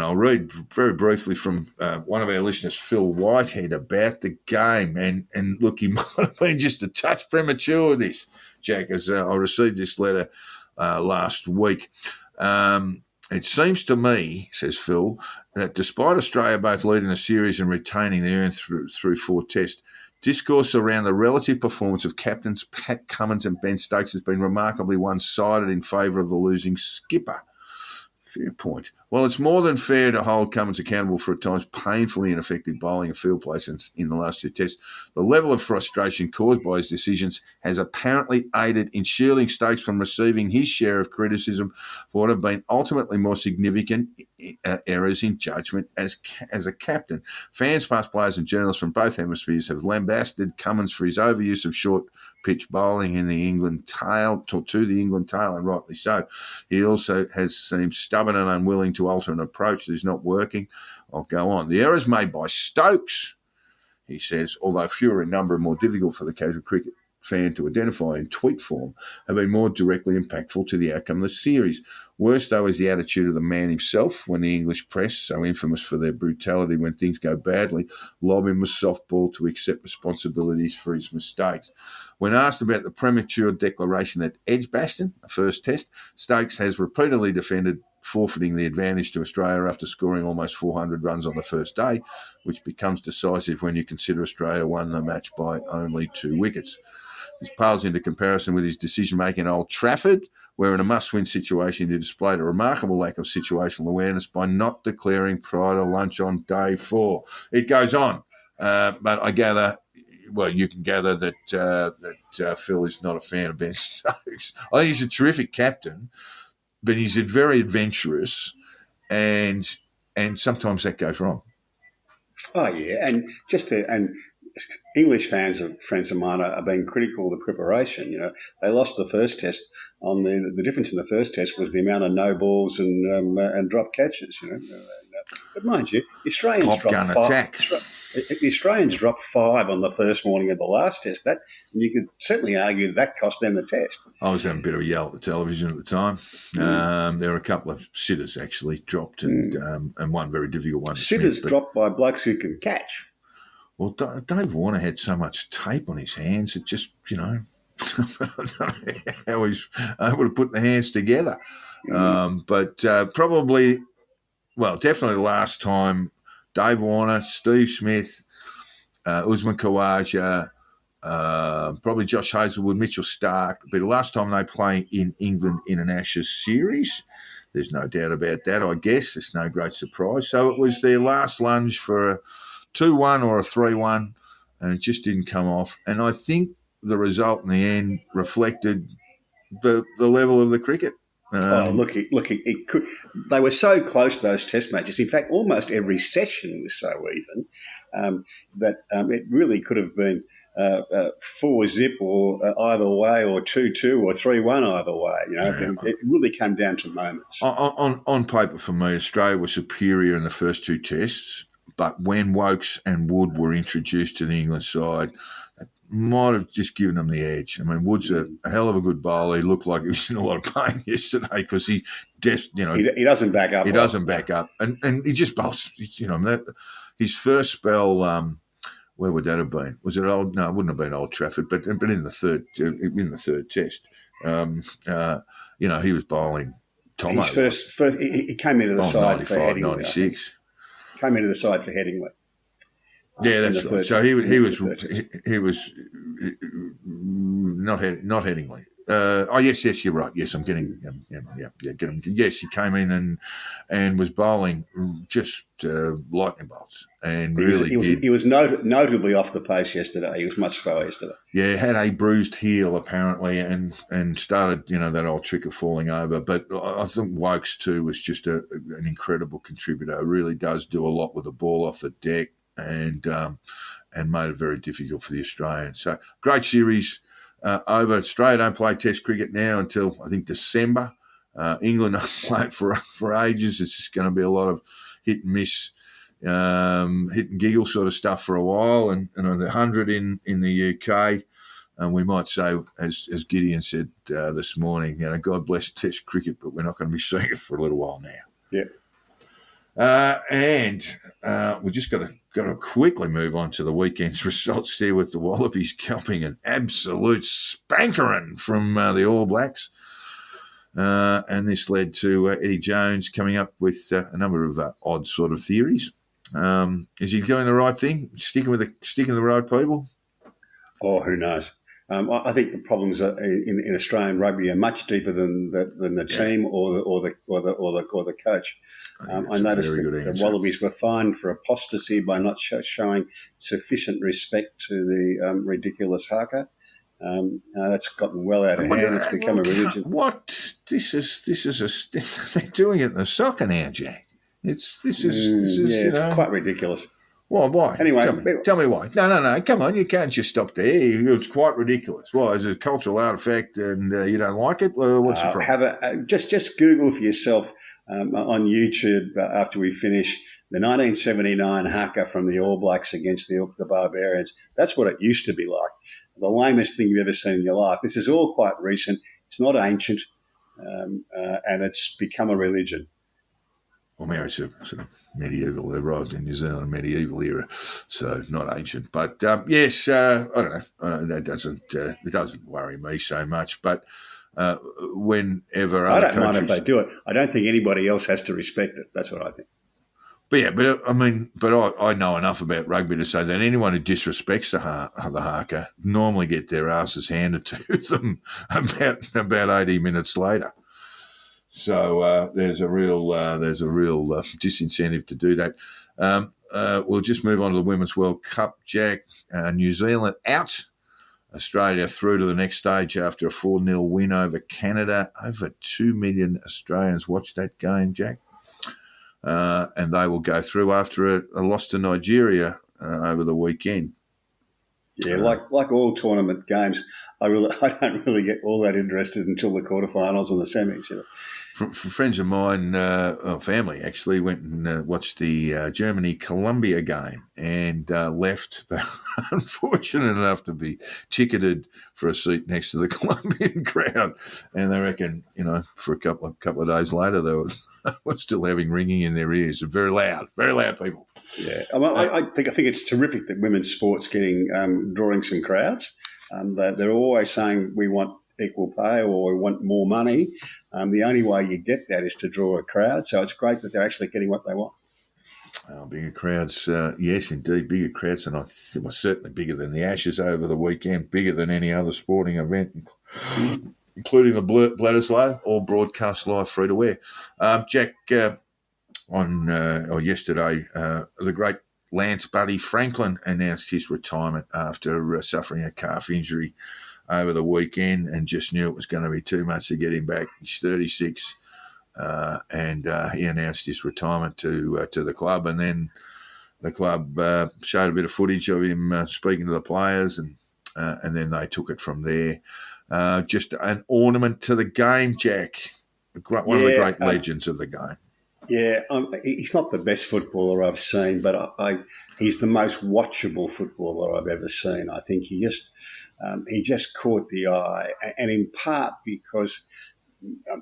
I'll read very briefly from one of our listeners, Phil Whitehead, about the game. And look, he might have been just a touch premature with this, Jack, as I received this letter last week. It seems to me, says Phil, that despite Australia both leading the series and retaining their earn through 4 tests, discourse around the relative performance of captains Pat Cummins and Ben Stokes has been remarkably one-sided in favour of the losing skipper. Fair point. Well, it's more than fair to hold Cummins accountable for at times painfully ineffective bowling and field placements in the last 2 tests. The level of frustration caused by his decisions has apparently aided in shielding Stokes from receiving his share of criticism for what have been ultimately more significant errors in judgment as a captain. Fans, past players and journalists from both hemispheres have lambasted Cummins for his overuse of short pitch bowling in the England tail, to the England tail, and rightly so. He also has seemed stubborn and unwilling to alter an approach that is not working. I'll go on. The errors made by Stokes, he says, although fewer in number and more difficult for the casual cricket fan to identify in tweet form, have been more directly impactful to the outcome of the series. Worse, though, is the attitude of the man himself when the English press, so infamous for their brutality when things go badly, lob him a softball to accept responsibilities for his mistakes. When asked about the premature declaration at Edgbaston, the first test, Stokes has repeatedly defended forfeiting the advantage to Australia after scoring almost 400 runs on the first day, which becomes decisive when you consider Australia won the match by only 2 wickets. This pales into comparison with his decision-making at Old Trafford, where in a must-win situation he displayed a remarkable lack of situational awareness by not declaring prior to lunch on day 4. It goes on, but I gather, well, you can gather that Phil is not a fan of Ben Stokes. I think he's a terrific captain, but he's very adventurous, and sometimes that goes wrong. Oh yeah, and English fans of friends of mine are being critical of the preparation. You know, they lost the first test on the difference in the first test was the amount of no balls and drop catches. You know, but mind you, the Australians dropped 5. The Australians dropped 5 on the first morning of the last test. That you could certainly argue that cost them the test. I was having a bit of a yell at the television at the time. There were a couple of sitters actually dropped, and one very difficult one. Sitters dropped by blokes who can catch. Well, Dave Warner had so much tape on his hands, it just, I don't know how he's able to put the hands together. But probably, well, definitely the last time, Dave Warner, Steve Smith, Usman Khawaja, probably Josh Hazlewood, Mitchell Stark, but the last time they play in England in an Ashes series. There's no doubt about that, I guess. It's no great surprise. So it was their last lunge for a 2-1 or a 3-1, and it just didn't come off. And I think the result in the end reflected the level of the cricket. It could. They were so close, those Test matches. In fact, almost every session was so even that it really could have been 4-zip or either way, or 2-2 or 3-1 either way. It really came down to moments. On paper, for me, Australia was superior in the first two tests, but when Wokes and Wood were introduced to the England side, might have just given them the edge. I mean, Wood's a hell of a good bowler. He looked like he was in a lot of pain yesterday because he doesn't back up. He doesn't back up, and he just bowls. His first spell. Where would that have been? Was it old? No, it wouldn't have been Old Trafford, but in the third test, he was bowling. Tomo. His first he came into the side for Headingley. 96. Came into the side for Headingley. Yeah, that's right. So he was not Headingley. Yes, you're right. Yes, I'm getting Yes, he came in and was bowling just lightning bolts, and he was notably off the pace yesterday. He was much slower yesterday. Yeah, had a bruised heel apparently, and started that old trick of falling over. But I think Wokes too was just an incredible contributor. Really does do a lot with the ball off the deck. And made it very difficult for the Australians. So great series over. Australia don't play Test cricket now until I think December. England don't play it for ages. It's just going to be a lot of hit and miss, hit and giggle sort of stuff for a while. And the 100 in the UK, and we might say, as Gideon said this morning, God bless Test cricket, but we're not going to be seeing it for a little while now. Yeah. We just got to quickly move on to the weekend's results there, with the Wallabies copying an absolute spankering from the All Blacks. And this led to Eddie Jones coming up with a number of odd sort of theories. Is he doing the right thing? Sticking with the right people? Oh, who knows? I think the problems in Australian rugby are much deeper than the team or the coach. I noticed that the Wallabies were fined for apostasy by not showing sufficient respect to the ridiculous haka. That's gotten well out of hand. It's become a religion. What? This is they're doing it in the soccer now, Jack. It's quite ridiculous. Why? Anyway, tell me why. No. Come on, you can't just stop there. It's quite ridiculous. Why? Is it a cultural artefact and you don't like it? Well, what's the problem? Just Google for yourself on YouTube after we finish the 1979 haka from the All Blacks against the Barbarians. That's what it used to be like. The lamest thing you've ever seen in your life. This is all quite recent. It's not ancient, and it's become a religion. Well, Mary's sort of medieval. They arrived in New Zealand in medieval era, so not ancient. But yes, I don't know. That doesn't worry me so much. But whenever I don't mind if they do it. I don't think anybody else has to respect it. That's what I think. But I know enough about rugby to say that anyone who disrespects the haka normally get their asses handed to them about 80 minutes later. So there's a real disincentive to do that. We'll just move on to the Women's World Cup, Jack. New Zealand out. Australia through to the next stage after a 4-0 win over Canada. Over 2 million Australians watched that game, Jack. And they will go through after a loss to Nigeria over the weekend. Yeah, like all tournament games, I don't really get all that interested until the quarterfinals and the semis. Friends of mine, family actually, went and watched the Germany-Colombia game and left. They were unfortunate enough to be ticketed for a seat next to the Colombian crowd, and they reckon, for a couple of days later, they were still having ringing in their ears. Very loud people. Yeah, I think it's terrific that women's sport's drawing some crowds. They're always saying we want equal pay or we want more money. The only way you get that is to draw a crowd. So it's great that they're actually getting what they want. Bigger crowds, yes, indeed, bigger crowds, and certainly bigger than the Ashes over the weekend, bigger than any other sporting event, including the Bledisloe, all broadcast live free to wear. Jack, yesterday, the great Lance Buddy Franklin announced his retirement after suffering a calf injury over the weekend and just knew it was going to be too much to get him back. He's 36, and he announced his retirement to the club, and then the club showed a bit of footage of him speaking to the players, and then they took it from there. Just an ornament to the game, Jack. One of the great legends of the game. Yeah, he's not the best footballer I've seen, but he's the most watchable footballer I've ever seen. I think he just caught the eye, and in part because a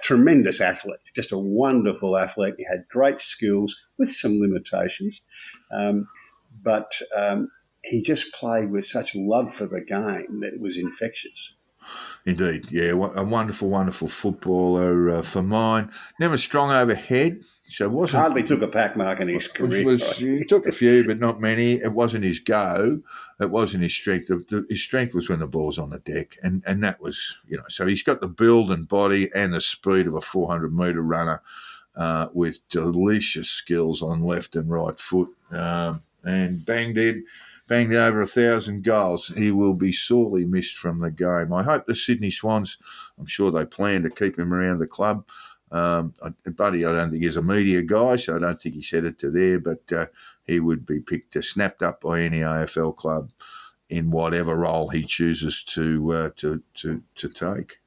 tremendous athlete, just a wonderful athlete. He had great skills with some limitations, but he just played with such love for the game that it was infectious. Indeed, yeah, a wonderful, wonderful footballer for mine. Never strong overhead, so wasn't hardly took a pack mark in his career. He took a few, but not many. It wasn't his go. It wasn't his strength. His strength was when the ball was on the deck, and that was, So he's got the build and body and the speed of a 400-metre runner, with delicious skills on left and right foot, and banged over 1,000 goals. He will be sorely missed from the game. I hope the Sydney Swans, I'm sure they plan to keep him around the club. Buddy, I don't think he's a media guy, so I don't think he's headed to there, but he would be snapped up by any AFL club in whatever role he chooses to take.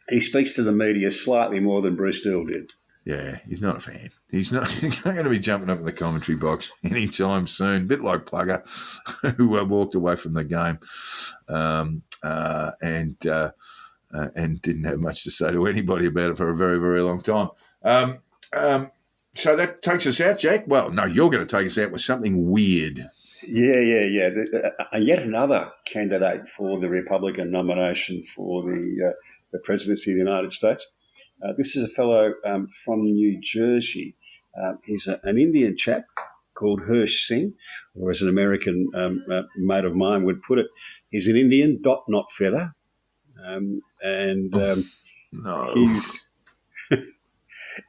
He speaks to the media slightly more than Bruce Deal did. Yeah, he's not a fan. He's not going to be jumping up in the commentary box anytime soon. A bit like Plugger, who walked away from the game and didn't have much to say to anybody about it for a very, very long time. So that takes us out, Jack. Well, no, you're going to take us out with something weird. Yeah. Yet another candidate for the Republican nomination for the presidency of the United States. This is a fellow from New Jersey. He's an Indian chap called Hirsch Singh, or as an American mate of mine would put it, he's an Indian, dot, not feather. No.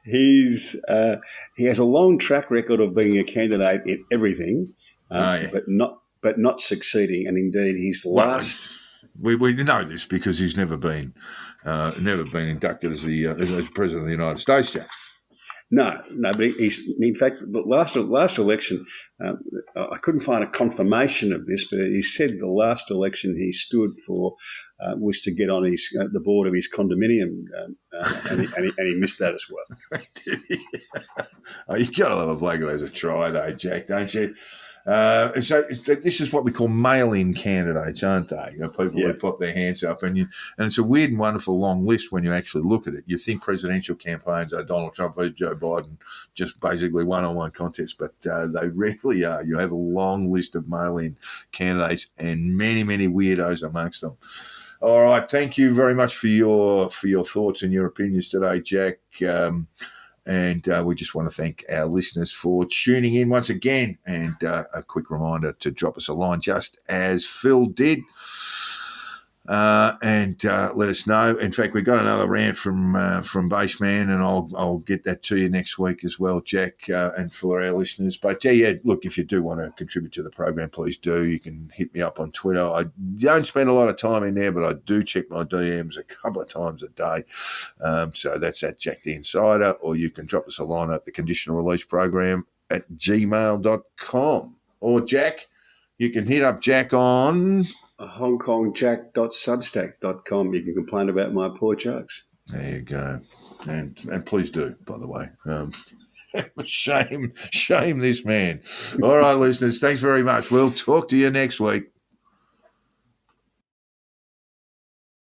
He has a long track record of being a candidate in everything, but not succeeding. And indeed, his last. We know this because he's never been inducted as president of the United States, Jack. No, but he's in fact the last election. I couldn't find a confirmation of this, but he said the last election he stood for was to get on the board of his condominium, and he missed that as well. Oh, you got to love a bloke who has a try, though, Jack, don't you? So this is what we call mail-in candidates, aren't they? People who pop their hands up, and it's a weird and wonderful long list when you actually look at it. You think presidential campaigns are Donald Trump versus Joe Biden, just basically one-on-one contests, but they really are. You have a long list of mail-in candidates and many, many weirdos amongst them. All right, thank you very much for your thoughts and your opinions today, Jack. And we just want to thank our listeners for tuning in once again. And a quick reminder to drop us a line, just as Phil did. And let us know. In fact, we got another rant from Baseman, and I'll get that to you next week as well, Jack, and for our listeners. But yeah, look, if you do want to contribute to the program, please do. You can hit me up on Twitter. I don't spend a lot of time in there, but I do check my DMs a couple of times a day. So that's at Jack the Insider, or you can drop us a line at the Conditional Release Program at gmail.com. Or Jack, you can hit up Jack on HongKongJack.substack.com. You can complain about my poor jokes. There you go. And please do, by the way. Shame this man. All right, listeners, thanks very much. We'll talk to you next week.